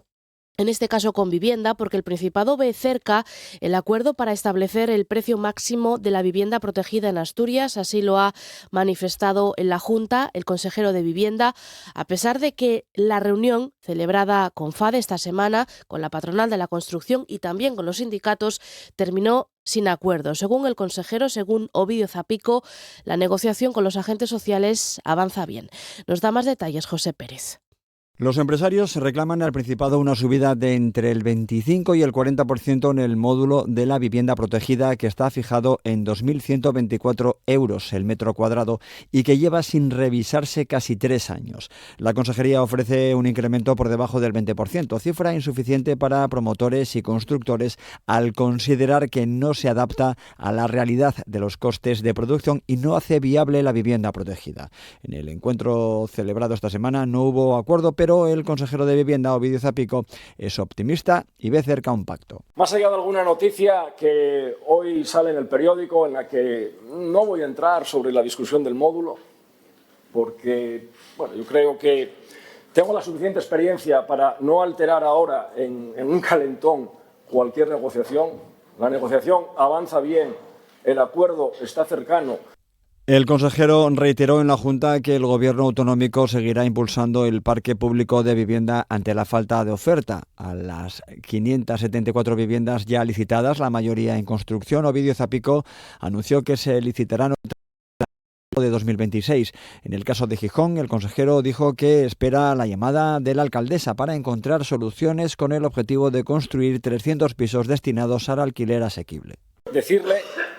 S1: en este caso con vivienda, porque el Principado ve cerca el acuerdo para establecer el precio máximo de la vivienda protegida en Asturias. Así lo ha manifestado en la Junta el consejero de Vivienda, a pesar de que la reunión celebrada con FADE esta semana, con la patronal de la construcción y también con los sindicatos, terminó sin acuerdo. Según el consejero, según Ovidio Zapico, la negociación con los agentes sociales avanza bien. Nos da más detalles José Pérez.
S21: Los empresarios reclaman al Principado una subida de entre el 25 y el 40% en el módulo de la vivienda protegida, que está fijado en 2.124 euros el metro cuadrado y que lleva sin revisarse casi 3 años. La consejería ofrece un incremento por debajo del 20%, cifra insuficiente para promotores y constructores al considerar que no se adapta a la realidad de los costes de producción y no hace viable la vivienda protegida. En el encuentro celebrado esta semana no hubo acuerdo, pero el consejero de Vivienda, Ovidio Zapico, es optimista y ve cerca un pacto.
S22: Más allá de alguna noticia que hoy sale en el periódico, en la que no voy a entrar sobre la discusión del módulo, porque yo creo que tengo la suficiente experiencia para no alterar ahora en un calentón cualquier negociación. La negociación avanza bien, el acuerdo está cercano.
S21: El consejero reiteró en la Junta que el Gobierno autonómico seguirá impulsando el parque público de vivienda ante la falta de oferta. A las 574 viviendas ya licitadas, la mayoría en construcción, Ovidio Zapico anunció que se licitarán de 2026. En el caso de Gijón, el consejero dijo que espera la llamada de la alcaldesa para encontrar soluciones con el objetivo de construir 300 pisos destinados al alquiler asequible.
S22: Decirle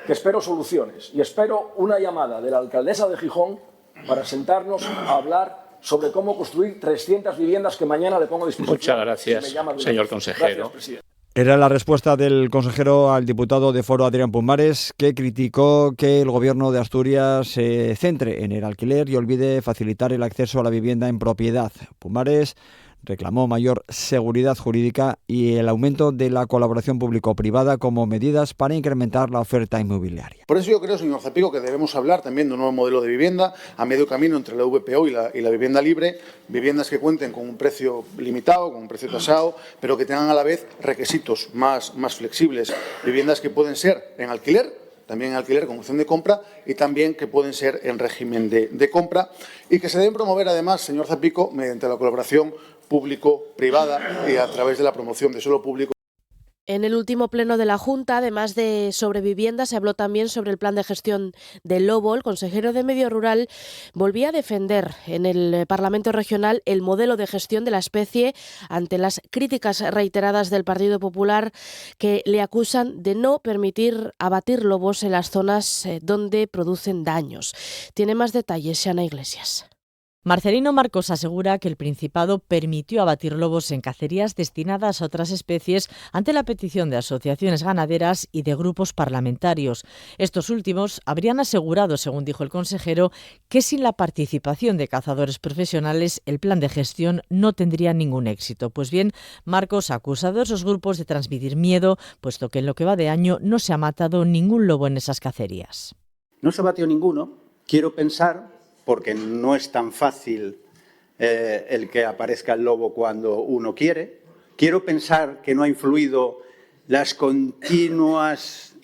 S22: que espero soluciones y espero una llamada de la alcaldesa de Gijón para sentarnos a hablar sobre cómo construir 300 viviendas que mañana le pongo a disposición.
S23: Muchas gracias, señor consejero.
S22: Gracias, presidente.
S21: Era la respuesta del consejero al diputado de Foro, Adrián Pumares, que criticó que el Gobierno de Asturias se centre en el alquiler y olvide facilitar el acceso a la vivienda en propiedad. Pumares reclamó mayor seguridad jurídica y el aumento de la colaboración público-privada como medidas para incrementar la oferta inmobiliaria.
S24: Por eso yo creo, señor Zapico, que debemos hablar también de un nuevo modelo de vivienda a medio camino entre la VPO y la vivienda libre, viviendas que cuenten con un precio limitado, con un precio tasado, pero que tengan a la vez requisitos más flexibles, viviendas que pueden ser en alquiler, también en alquiler con opción de compra y también que pueden ser en régimen de compra y que se deben promover además, señor Zapico, mediante la colaboración público-privada y a través de la promoción de suelo público.
S1: En el último pleno de la Junta, además de sobre vivienda, se habló también sobre el plan de gestión del lobo. El consejero de Medio Rural volvía a defender en el Parlamento Regional el modelo de gestión de la especie ante las críticas reiteradas del Partido Popular, que le acusan de no permitir abatir lobos en las zonas donde producen daños. Tiene más detalles Xana Iglesias.
S25: Marcelino Marcos asegura que el Principado permitió abatir lobos en cacerías destinadas a otras especies ante la petición de asociaciones ganaderas y de grupos parlamentarios. Estos últimos habrían asegurado, según dijo el consejero, que sin la participación de cazadores profesionales el plan de gestión no tendría ningún éxito. Pues bien, Marcos ha acusado a esos grupos de transmitir miedo, puesto que en lo que va de año no se ha matado ningún lobo en esas cacerías.
S7: No se batió ninguno. Quiero pensar, porque no es tan fácil el que aparezca el lobo cuando uno quiere. Quiero pensar que no ha influido las continuas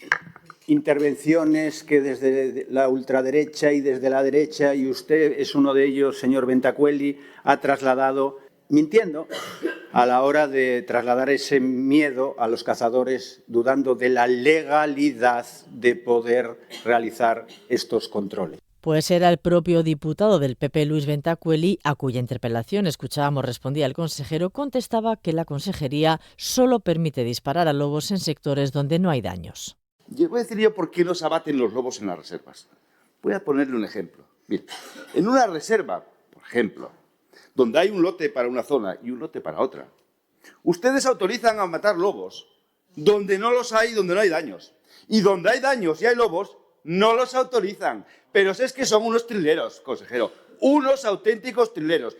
S7: intervenciones que desde la ultraderecha y desde la derecha, y usted es uno de ellos, señor Bentacueli, ha trasladado, mintiendo, a la hora de trasladar ese miedo a los cazadores, dudando de la legalidad de poder realizar estos controles.
S25: Pues era el propio diputado del PP, Luis Bentacueli, a cuya interpelación escuchábamos respondía el consejero, contestaba que la consejería solo permite disparar a lobos en sectores donde no hay daños.
S26: Voy a decir yo por qué no se abaten los lobos en las reservas. Voy a ponerle un ejemplo.
S4: Mira, en una reserva, por ejemplo, donde hay un lote para una zona y un lote para otra, ustedes autorizan a matar lobos donde no los hay, donde no hay daños. Y donde hay daños y hay lobos, no los autorizan. Pero es que son unos trileros, consejero, unos auténticos trileros.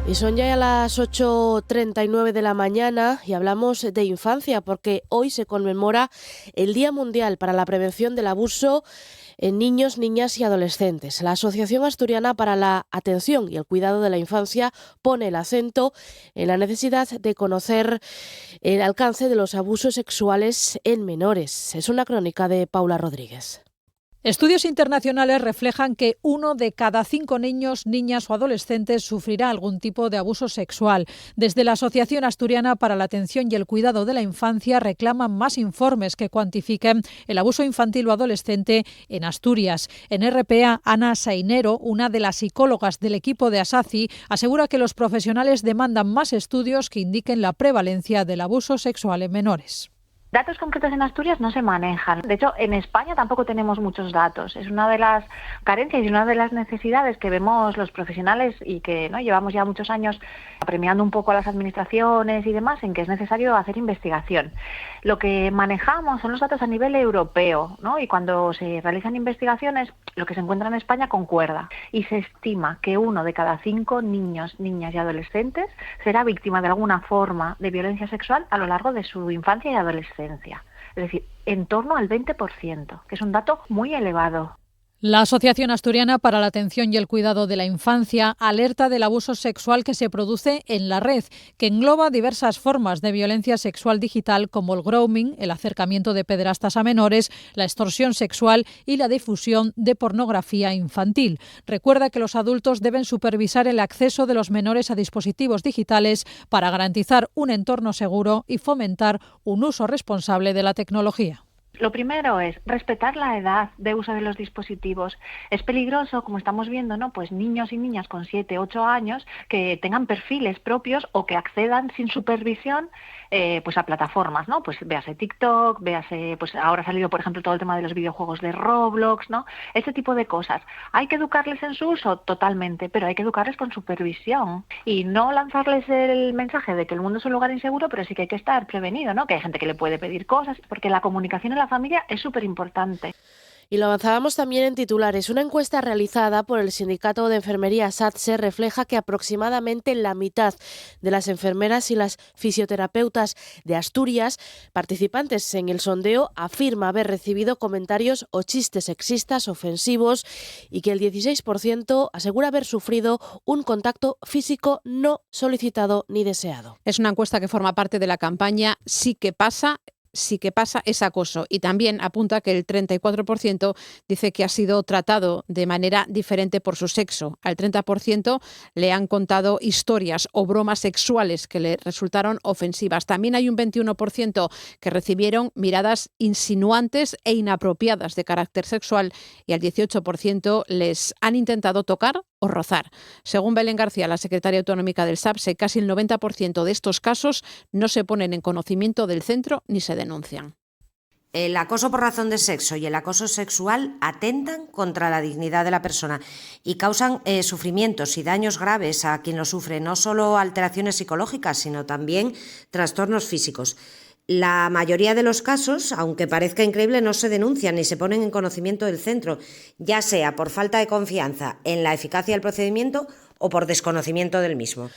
S1: Y son ya las 8:39 de la mañana y hablamos de infancia porque hoy se conmemora el Día Mundial para la Prevención del Abuso en Niños, Niñas y Adolescentes. La Asociación Asturiana para la Atención y el Cuidado de la Infancia pone el acento en la necesidad de conocer el alcance de los abusos sexuales en menores. Es una crónica de Paula Rodríguez.
S5: Estudios internacionales reflejan que 1 de cada 5 niños, niñas o adolescentes sufrirá algún tipo de abuso sexual. Desde la Asociación Asturiana para la Atención y el Cuidado de la Infancia reclaman más informes que cuantifiquen el abuso infantil o adolescente en Asturias. En RPA, Ana Sainero, una de las psicólogas del equipo de ASACI, asegura que los profesionales demandan más estudios que indiquen la prevalencia del abuso sexual en menores.
S6: Datos concretos en Asturias no se manejan. De hecho, en España tampoco tenemos muchos datos. Es una de las carencias y una de las necesidades que vemos los profesionales y que llevamos ya muchos años premiando un poco a las administraciones y demás en que es necesario hacer investigación. Lo que manejamos son los datos a nivel europeo, ¿no? Y cuando se realizan investigaciones, lo que se encuentra en España concuerda. Y se estima que 1 de cada 5 niños, niñas y adolescentes será víctima de alguna forma de violencia sexual a lo largo de su infancia y adolescencia. Es decir, en torno al 20%, que es un dato muy elevado.
S5: La Asociación Asturiana para la Atención y el Cuidado de la Infancia alerta del abuso sexual que se produce en la red, que engloba diversas formas de violencia sexual digital como el grooming, el acercamiento de pederastas a menores, la extorsión sexual y la difusión de pornografía infantil. Recuerda que los adultos deben supervisar el acceso de los menores a dispositivos digitales para garantizar un entorno seguro y fomentar un uso responsable de la tecnología.
S6: Lo primero es respetar la edad de uso de los dispositivos. Es peligroso, como estamos viendo, ¿no? Pues niños y niñas con 7, 8 años que tengan perfiles propios o que accedan sin supervisión pues a plataformas, ¿no? Pues véase TikTok, véase, pues ahora ha salido, por ejemplo, todo el tema de los videojuegos de Roblox, ¿no? Ese tipo de cosas. ¿Hay que educarles en su uso? Totalmente, pero hay que educarles con supervisión y no lanzarles el mensaje de que el mundo es un lugar inseguro, pero sí que hay que estar prevenido, ¿no? Que hay gente que le puede pedir cosas, porque la comunicación en la familia es súper importante.
S1: Y lo avanzábamos también en titulares. Una encuesta realizada por el Sindicato de Enfermería SATSE refleja que aproximadamente la mitad de las enfermeras y las fisioterapeutas de Asturias, participantes en el sondeo, afirma haber recibido comentarios o chistes sexistas ofensivos y que el 16% asegura haber sufrido un contacto físico no solicitado ni deseado.
S5: Es una encuesta que forma parte de la campaña Sí que pasa es acoso, y también apunta que el 34% dice que ha sido tratado de manera diferente por su sexo. Al 30% le han contado historias o bromas sexuales que le resultaron ofensivas. También hay un 21% que recibieron miradas insinuantes e inapropiadas de carácter sexual y al 18% les han intentado tocar o rozar. Según Belén García, la secretaria autonómica del SAPSE, casi el 90% de estos casos no se ponen en conocimiento del centro ni se denuncian.
S9: El acoso por razón de sexo y el acoso sexual atentan contra la dignidad de la persona y causan sufrimientos y daños graves a quien lo sufre, no solo alteraciones psicológicas, sino también trastornos físicos. La mayoría de los casos, aunque parezca increíble, no se denuncian ni se ponen en conocimiento del centro, ya sea por falta de confianza en la eficacia del procedimiento o por desconocimiento del mismo.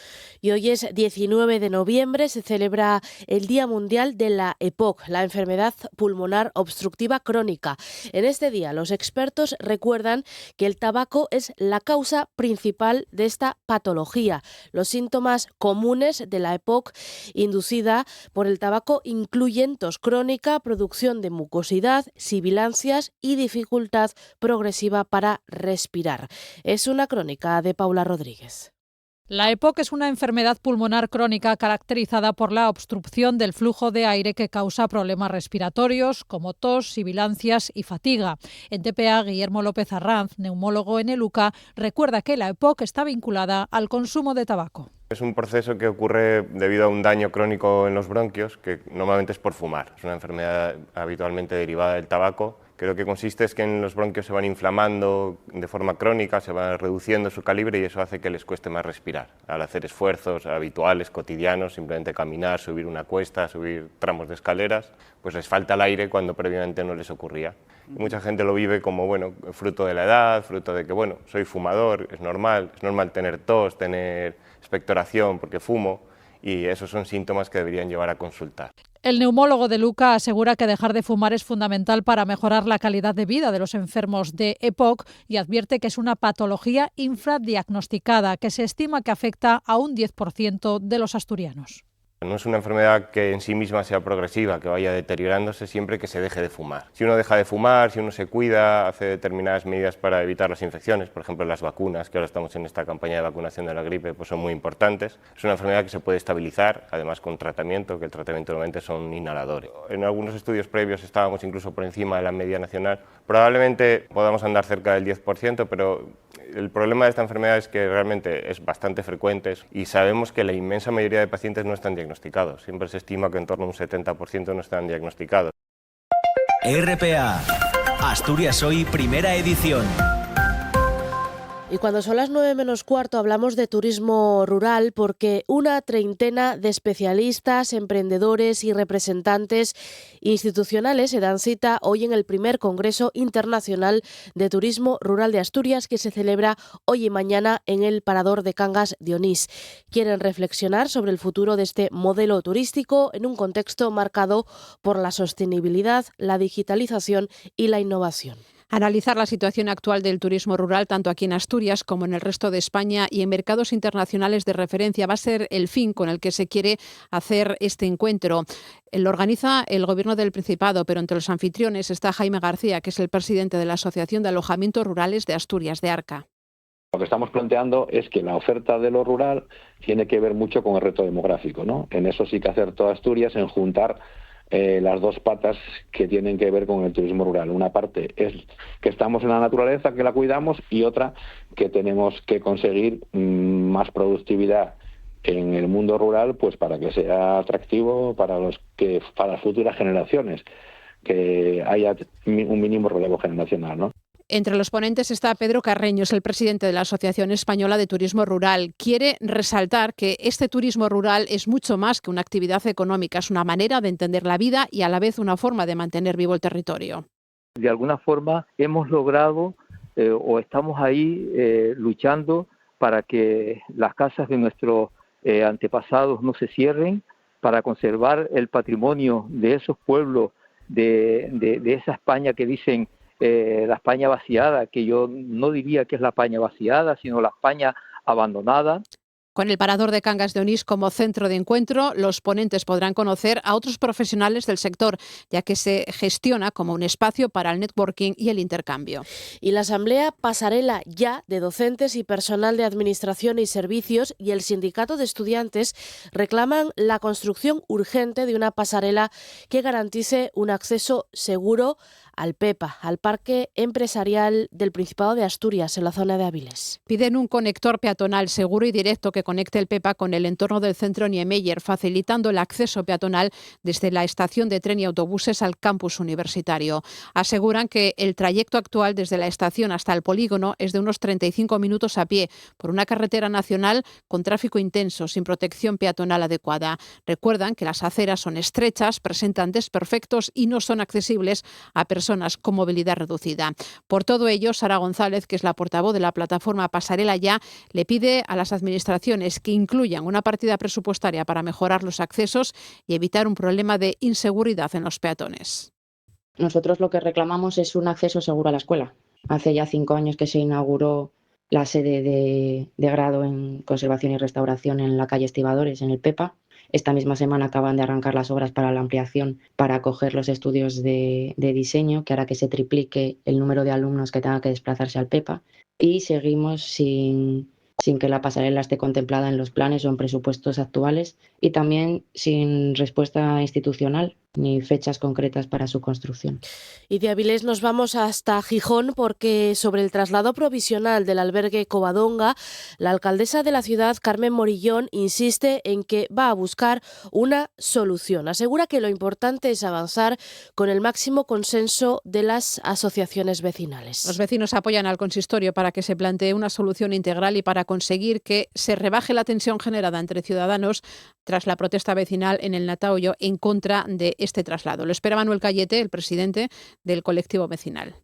S1: Y hoy es 19 de noviembre, se celebra el Día Mundial de la EPOC, la enfermedad pulmonar obstructiva crónica. En este día, los expertos recuerdan que el tabaco es la causa principal de esta patología. Los síntomas comunes de la EPOC inducida por el tabaco incluyen tos crónica, producción de mucosidad, sibilancias y dificultad progresiva para respirar. Es una crónica de Paula Rodríguez.
S5: La EPOC es una enfermedad pulmonar crónica caracterizada por la obstrucción del flujo de aire que causa problemas respiratorios como tos, sibilancias y fatiga. En TPA, Guillermo López Arranz, neumólogo en el UCA, recuerda que la EPOC está vinculada al consumo de tabaco.
S10: Es un proceso que ocurre debido a un daño crónico en los bronquios, que normalmente es por fumar. Es una enfermedad habitualmente derivada del tabaco, que lo que consiste es que en los bronquios se van inflamando de forma crónica, se va reduciendo su calibre y eso hace que les cueste más respirar. Al hacer esfuerzos habituales, cotidianos, simplemente caminar, subir una cuesta, subir tramos de escaleras, pues les falta el aire cuando previamente no les ocurría. Y mucha gente lo vive como, bueno, fruto de la edad, fruto de que, bueno, soy fumador, es normal tener tos, tener expectoración porque fumo, y esos son síntomas que deberían llevar a consultar.
S11: El neumólogo de Luca asegura que dejar de fumar es fundamental para mejorar la calidad de vida de los enfermos de EPOC y advierte que es una patología infradiagnosticada que se estima que afecta a un 10% de los asturianos.
S10: No es una enfermedad que en sí misma sea progresiva, que vaya deteriorándose siempre que se deje de fumar. Si uno deja de fumar, si uno se cuida, hace determinadas medidas para evitar las infecciones, por ejemplo las vacunas, que ahora estamos en esta campaña de vacunación de la gripe, pues son muy importantes. Es una enfermedad que se puede estabilizar, además con tratamiento, que el tratamiento normalmente son inhaladores. En algunos estudios previos estábamos incluso por encima de la media nacional. Probablemente podamos andar cerca del 10%, pero el problema de esta enfermedad es que realmente es bastante frecuente y sabemos que la inmensa mayoría de pacientes no están diagnosticados. Siempre se estima que en torno a un 70% no están diagnosticados.
S2: RPA, Asturias Hoy, primera edición.
S1: Y cuando son las 9 menos cuarto hablamos de turismo rural porque una treintena de especialistas, emprendedores y representantes institucionales se dan cita hoy en el primer Congreso Internacional de Turismo Rural de Asturias que se celebra hoy y mañana en el Parador de Cangas de Onís. Quieren reflexionar sobre el futuro de este modelo turístico en un contexto marcado por la sostenibilidad, la digitalización y la innovación.
S5: Analizar la situación actual del turismo rural, tanto aquí en Asturias como en el resto de España y en mercados internacionales de referencia, va a ser el fin con el que se quiere hacer este encuentro. Lo organiza el Gobierno del Principado, pero entre los anfitriones está Jaime García, que es el presidente de la Asociación de Alojamientos Rurales de Asturias, de ARCA.
S12: Lo que estamos planteando es que la oferta de lo rural tiene que ver mucho con el reto demográfico, ¿no? En eso sí que hacer toda Asturias, en juntar las dos patas que tienen que ver con el turismo rural. Una parte es que estamos en la naturaleza, que la cuidamos, y otra que tenemos que conseguir más productividad en el mundo rural, pues para que sea atractivo para las futuras generaciones, que haya un mínimo relevo generacional, ¿no?
S5: Entre los ponentes está Pedro Carreño, es el presidente de la Asociación Española de Turismo Rural. Quiere resaltar que este turismo rural es mucho más que una actividad económica, es una manera de entender la vida y a la vez una forma de mantener vivo el territorio.
S13: De alguna forma hemos logrado o estamos ahí luchando para que las casas de nuestros antepasados no se cierren, para conservar el patrimonio de esos pueblos, de esa España que dicen la España vaciada, que yo no diría que es la España vaciada, sino la España abandonada.
S5: Con el Parador de Cangas de Onís como centro de encuentro, los ponentes podrán conocer a otros profesionales del sector, ya que se gestiona como un espacio para el networking y el intercambio.
S1: Y la Asamblea Pasarela Ya de docentes y personal de administración y servicios y el Sindicato de Estudiantes reclaman la construcción urgente de una pasarela que garantice un acceso seguro al PEPA, al Parque Empresarial del Principado de Asturias, en la zona de Áviles.
S5: Piden un conector peatonal seguro y directo que conecte el PEPA con el entorno del centro Niemeyer, facilitando el acceso peatonal desde la estación de tren y autobuses al campus universitario. Aseguran que el trayecto actual desde la estación hasta el polígono es de unos 35 minutos a pie por una carretera nacional con tráfico intenso, sin protección peatonal adecuada. Recuerdan que las aceras son estrechas, presentan desperfectos y no son accesibles a personas con movilidad reducida. Por todo ello, Sara González, que es la portavoz de la plataforma Pasarela Ya, le pide a las administraciones que incluyan una partida presupuestaria para mejorar los accesos y evitar un problema de inseguridad en los peatones.
S14: Nosotros lo que reclamamos es un acceso seguro a la escuela. Hace ya 5 años que se inauguró la sede de grado en conservación y restauración en la calle Estibadores, en el PEPA. Esta misma semana acaban de arrancar las obras para la ampliación para acoger los estudios de diseño, que hará que se triplique el número de alumnos que tengan que desplazarse al PEPA. Y seguimos sin sin que la pasarela esté contemplada en los planes o en presupuestos actuales y también sin respuesta institucional ni fechas concretas para su construcción.
S1: Y de Avilés nos vamos hasta Gijón porque sobre el traslado provisional del albergue Covadonga, la alcaldesa de la ciudad, Carmen Morillón, insiste en que va a buscar una solución. Asegura que lo importante es avanzar con el máximo consenso de las asociaciones vecinales.
S5: Los vecinos apoyan al consistorio para que se plantee una solución integral y para conseguir que se rebaje la tensión generada entre ciudadanos tras la protesta vecinal en el Natahoyo en contra de este traslado. Lo espera Manuel Cayete, el presidente del colectivo vecinal.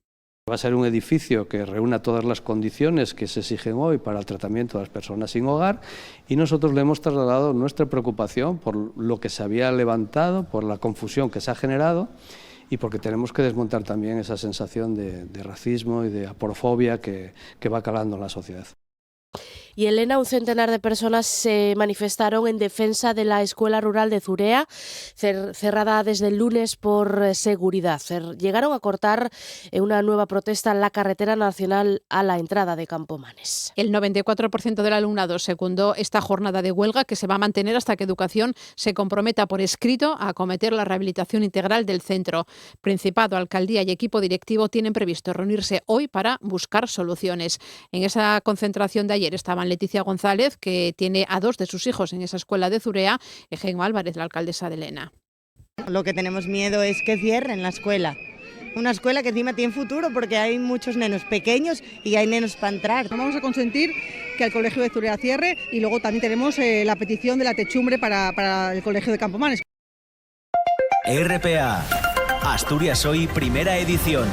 S3: Va a ser un edificio que reúna todas las condiciones que se exigen hoy para el tratamiento de las personas sin hogar y nosotros le hemos trasladado nuestra preocupación por lo que se había levantado, por la confusión que se ha generado y porque tenemos que desmontar también esa sensación de racismo y de aporofobia que va calando en la sociedad.
S1: Y Elena, un centenar de personas se manifestaron en defensa de la escuela rural de Zurea, cerrada desde el lunes por seguridad. Llegaron a cortar una nueva protesta en la carretera nacional a la entrada de Campomanes.
S5: El 94% del alumnado secundó esta jornada de huelga que se va a mantener hasta que Educación se comprometa por escrito a acometer la rehabilitación integral del centro. Principado, alcaldía y equipo directivo tienen previsto reunirse hoy para buscar soluciones. En esa concentración de ayer estaban Leticia González, que tiene a 2 de sus hijos en esa escuela de Zurea, y Gemma Álvarez, la alcaldesa de Elena.
S8: Lo que tenemos miedo es que cierren la escuela. Una escuela que encima tiene futuro porque hay muchos nenos pequeños y hay nenos para entrar.
S15: Vamos a consentir que el colegio de Zurea cierre y luego también tenemos la petición de la techumbre para el colegio de Campomanes.
S2: RPA, Asturias Hoy, primera edición.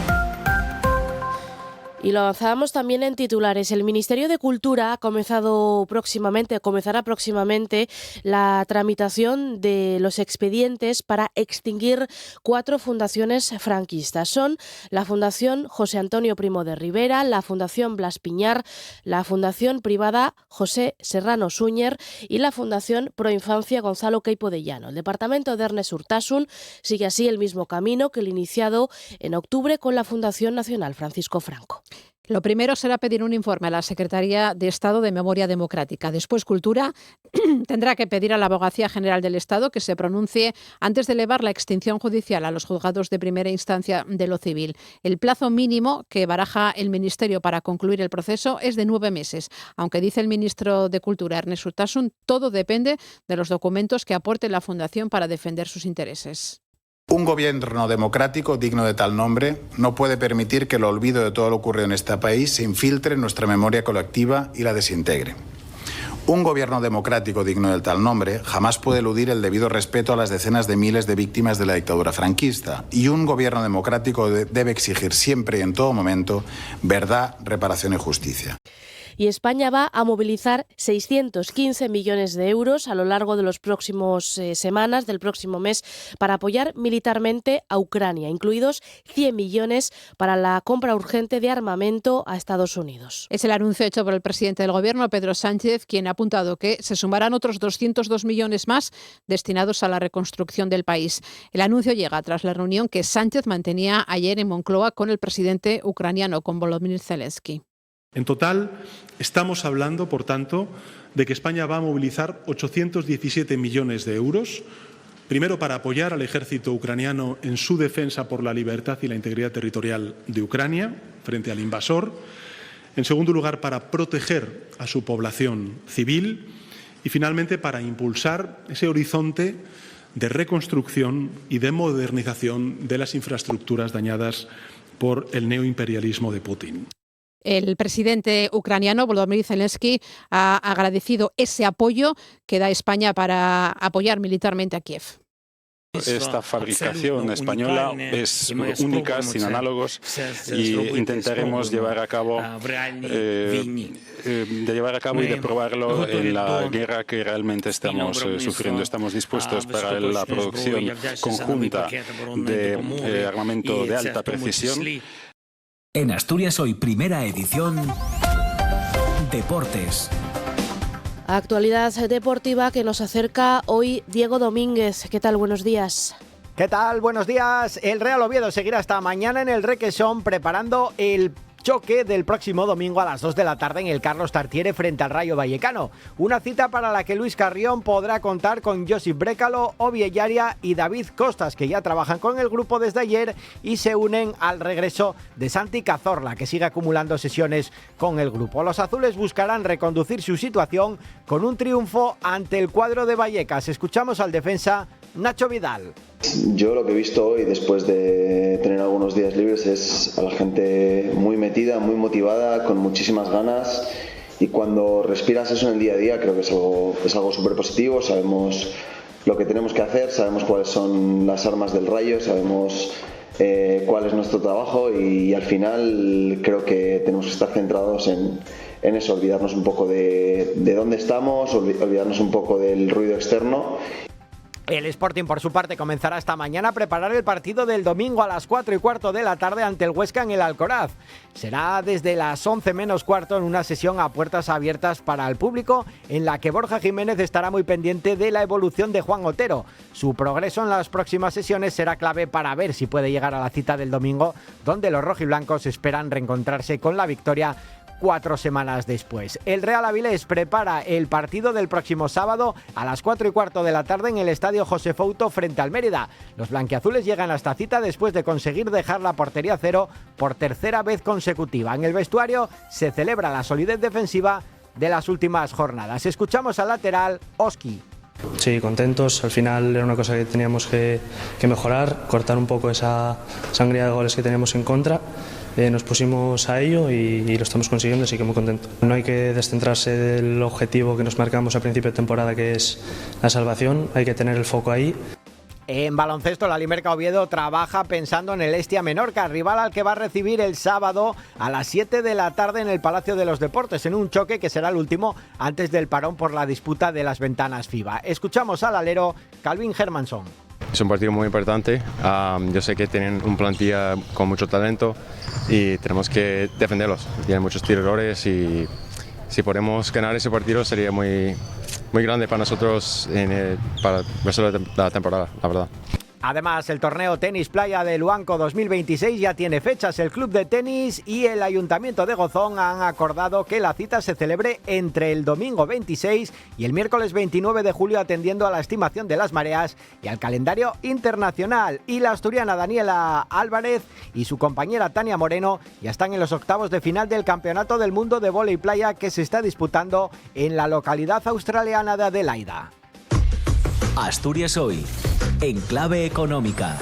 S1: Y lo avanzábamos también en titulares. El Ministerio de Cultura comenzará próximamente la tramitación de los expedientes para extinguir 4 fundaciones franquistas. Son la Fundación José Antonio Primo de Rivera, la Fundación Blas Piñar, la Fundación Privada José Serrano Súñer y la Fundación Proinfancia Gonzalo Queipo de Llano. El departamento de Ernest Urtasun sigue así el mismo camino que el iniciado en octubre con la Fundación Nacional Francisco Franco.
S5: Lo primero será pedir un informe a la Secretaría de Estado de Memoria Democrática. Después, Cultura tendrá que pedir a la Abogacía General del Estado que se pronuncie antes de elevar la extinción judicial a los juzgados de primera instancia de lo civil. El plazo mínimo que baraja el Ministerio para concluir el proceso es de 9 meses. Aunque dice el ministro de Cultura, Ernest Urtasun, todo depende de los documentos que aporte la Fundación para defender sus intereses.
S16: Un gobierno democrático digno de tal nombre no puede permitir que el olvido de todo lo ocurrido en este país se infiltre en nuestra memoria colectiva y la desintegre. Un gobierno democrático digno de tal nombre jamás puede eludir el debido respeto a las decenas de miles de víctimas de la dictadura franquista. Y un gobierno democrático debe exigir siempre y en todo momento verdad, reparación y justicia.
S1: Y España va a movilizar 615 millones de euros a lo largo de los próximos semanas, del próximo mes, para apoyar militarmente a Ucrania, incluidos 100 millones para la compra urgente de armamento a Estados Unidos.
S5: Es el anuncio hecho por el presidente del Gobierno, Pedro Sánchez, quien ha apuntado que se sumarán otros 202 millones más destinados a la reconstrucción del país. El anuncio llega tras la reunión que Sánchez mantenía ayer en Moncloa con el presidente ucraniano, con Volodymyr Zelensky.
S17: En total, estamos hablando, por tanto, de que España va a movilizar 817 millones de euros, primero para apoyar al ejército ucraniano en su defensa por la libertad y la integridad territorial de Ucrania frente al invasor, en segundo lugar para proteger a su población civil y finalmente para impulsar ese horizonte de reconstrucción y de modernización de las infraestructuras dañadas por el neoimperialismo de Putin.
S5: El presidente ucraniano, Volodymyr Zelensky, ha agradecido ese apoyo que da España para apoyar militarmente a Kiev.
S26: Esta fabricación española es única, sin análogos, y intentaremos llevar a cabo y de probarlo en la guerra que realmente estamos sufriendo. Estamos dispuestos para la producción conjunta de armamento de alta precisión.
S2: En Asturias Hoy, primera edición, Deportes.
S1: Actualidad deportiva que nos acerca hoy Diego Domínguez. ¿Qué tal? Buenos días.
S27: ¿Qué tal? Buenos días. El Real Oviedo seguirá hasta mañana en el Requesón preparando el
S18: choque del próximo domingo a las 2 de la tarde en el Carlos Tartiere frente al Rayo Vallecano. Una cita para la que Luis Carrión podrá contar con Josip Brécalo, Obi Ellaria y David Costas, que ya trabajan con el grupo desde ayer y se unen al regreso de Santi Cazorla, que sigue acumulando sesiones con el grupo. Los azules buscarán reconducir su situación con un triunfo ante el cuadro de Vallecas. Escuchamos al defensa Nacho Vidal.
S19: Yo lo que he visto hoy, después de tener algunos días libres, es a la gente muy metida, muy motivada, con muchísimas ganas, y cuando respiras eso en el día a día creo que es algo súper positivo. Sabemos lo que tenemos que hacer, sabemos cuáles son las armas del Rayo, sabemos cuál es nuestro trabajo, y al final creo que tenemos que estar centrados en eso, olvidarnos un poco de dónde estamos, olvidarnos un poco del ruido externo.
S18: El Sporting, por su parte, comenzará esta mañana a preparar el partido del domingo a las 4:15 de la tarde ante el Huesca en el Alcoraz. Será desde las 11 menos cuarto en una sesión a puertas abiertas para el público, en la que Borja Jiménez estará muy pendiente de la evolución de Juan Otero. Su progreso en las próximas sesiones será clave para ver si puede llegar a la cita del domingo, donde los rojiblancos esperan reencontrarse con la victoria 4 semanas después. El Real Avilés prepara el partido del próximo sábado a las 4:15 de la tarde en el estadio José Fouto frente al Mérida. Los blanquiazules llegan a esta cita después de conseguir dejar la portería a cero por tercera vez consecutiva. En el vestuario se celebra la solidez defensiva de las últimas jornadas. Escuchamos al lateral Oski.
S20: Sí, contentos. Al final era una cosa que teníamos que mejorar, cortar un poco esa sangría de goles que teníamos en contra. Nos pusimos a ello y lo estamos consiguiendo, así que muy contento. No hay que descentrarse del objetivo que nos marcamos a principio de temporada, que es la salvación. Hay que tener el foco ahí.
S18: En baloncesto, la Limerca Oviedo trabaja pensando en el Hestia Menorca, rival al que va a recibir el sábado a las 7 de la tarde en el Palacio de los Deportes, en un choque que será el último antes del parón por la disputa de las ventanas FIBA. Escuchamos al alero Calvin Hermanson.
S21: Es un partido muy importante. Yo sé que tienen un plantilla con mucho talento y tenemos que defenderlos. Tienen muchos tiradores y si podemos ganar ese partido sería muy grande para nosotros para el resto de la temporada, la verdad.
S18: Además, el torneo Tenis Playa de Luanco 2026 ya tiene fechas. El Club de Tenis y el Ayuntamiento de Gozón han acordado que la cita se celebre entre el domingo 26 y el miércoles 29 de julio, atendiendo a la estimación de las mareas y al calendario internacional. Y la asturiana Daniela Álvarez y su compañera Tania Moreno ya están en los octavos de final del Campeonato del Mundo de Vóley Playa, que se está disputando en la localidad australiana de Adelaida.
S2: Asturias Hoy, en clave económica.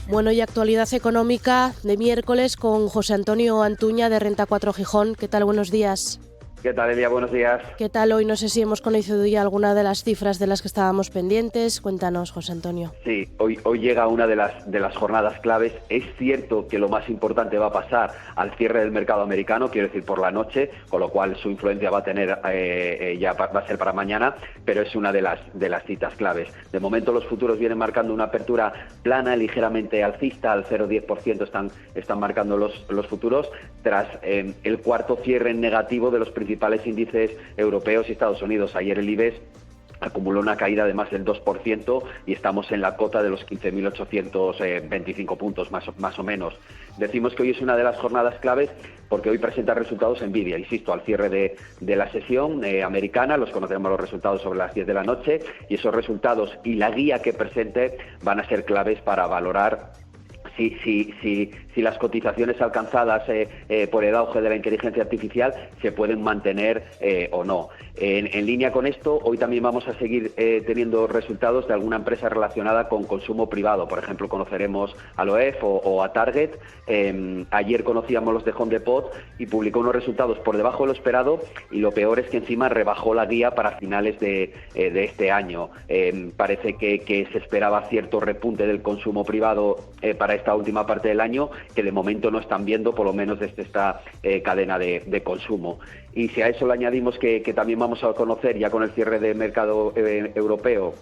S1: Bueno, y actualidad económica de miércoles con José Antonio Antuña de Renta 4 Gijón. ¿Qué tal? Buenos días.
S22: ¿Qué tal, Elia? Buenos días.
S1: ¿Qué tal hoy? No sé si hemos conocido ya alguna de las cifras de las que estábamos pendientes. Cuéntanos, José Antonio.
S22: Sí, hoy llega una de las jornadas claves. Es cierto que lo más importante va a pasar al cierre del mercado americano, quiero decir por la noche, con lo cual su influencia va a tener ya va a ser para mañana, pero es una de las citas claves. De momento los futuros vienen marcando una apertura plana, ligeramente alcista, al 0,10% están marcando los futuros, tras el cuarto cierre en negativo de los principales índices europeos y Estados Unidos. Ayer el IBEX acumuló una caída de más del 2% y estamos en la cota de los 15.825 puntos, más o menos. Decimos que hoy es una de las jornadas claves porque hoy presenta resultados Nvidia, insisto, al cierre de la sesión americana. Los conocemos los resultados sobre las 10 de la noche y esos resultados y la guía que presente van a ser claves para valorar si las cotizaciones alcanzadas por el auge de la inteligencia artificial se pueden mantener o no. En línea con esto, hoy también vamos a seguir teniendo resultados de alguna empresa relacionada con consumo privado. Por ejemplo, conoceremos a Loef o a Target. Ayer conocíamos los de Home Depot y publicó unos resultados por debajo de lo esperado, y lo peor es que encima rebajó la guía para finales de este año. Parece que se esperaba cierto repunte del consumo privado para esta última parte del año, que de momento no están viendo, por lo menos desde esta cadena de consumo. Y si a eso le añadimos que también vamos a conocer, ya con el cierre del mercado europeo,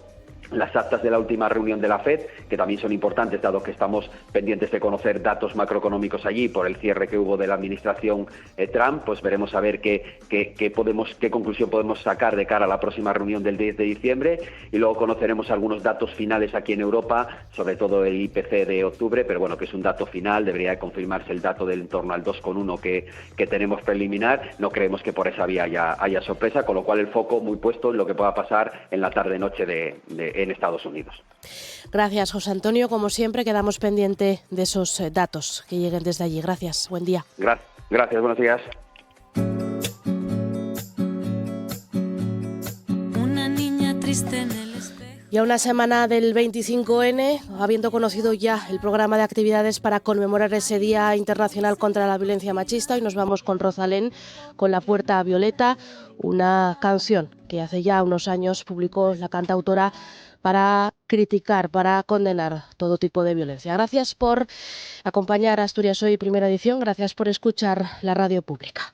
S22: las actas de la última reunión de la FED, que también son importantes, dado que estamos pendientes de conocer datos macroeconómicos allí por el cierre que hubo de la administración Trump. Pues veremos a ver qué conclusión podemos sacar de cara a la próxima reunión del 10 de diciembre, y luego conoceremos algunos datos finales aquí en Europa, sobre todo el IPC de octubre, pero bueno, que es un dato final, debería de confirmarse el dato del en torno al 2,1 que tenemos preliminar. No creemos que por esa vía haya sorpresa, con lo cual el foco muy puesto en lo que pueda pasar en la tarde-noche en Estados Unidos.
S1: Gracias, José Antonio. Como siempre, quedamos pendientes de esos datos que lleguen desde allí. Gracias. Buen día.
S22: Gracias. Buenos días.
S4: Una niña triste en el espejo.
S1: Y a una semana del 25N, habiendo conocido ya el programa de actividades para conmemorar ese Día Internacional contra la Violencia Machista, hoy nos vamos con Rosalén, con La Puerta Violeta, una canción que hace ya unos años publicó la cantautora para criticar, para condenar todo tipo de violencia. Gracias por acompañar a Asturias Hoy, primera edición. Gracias por escuchar la radio pública.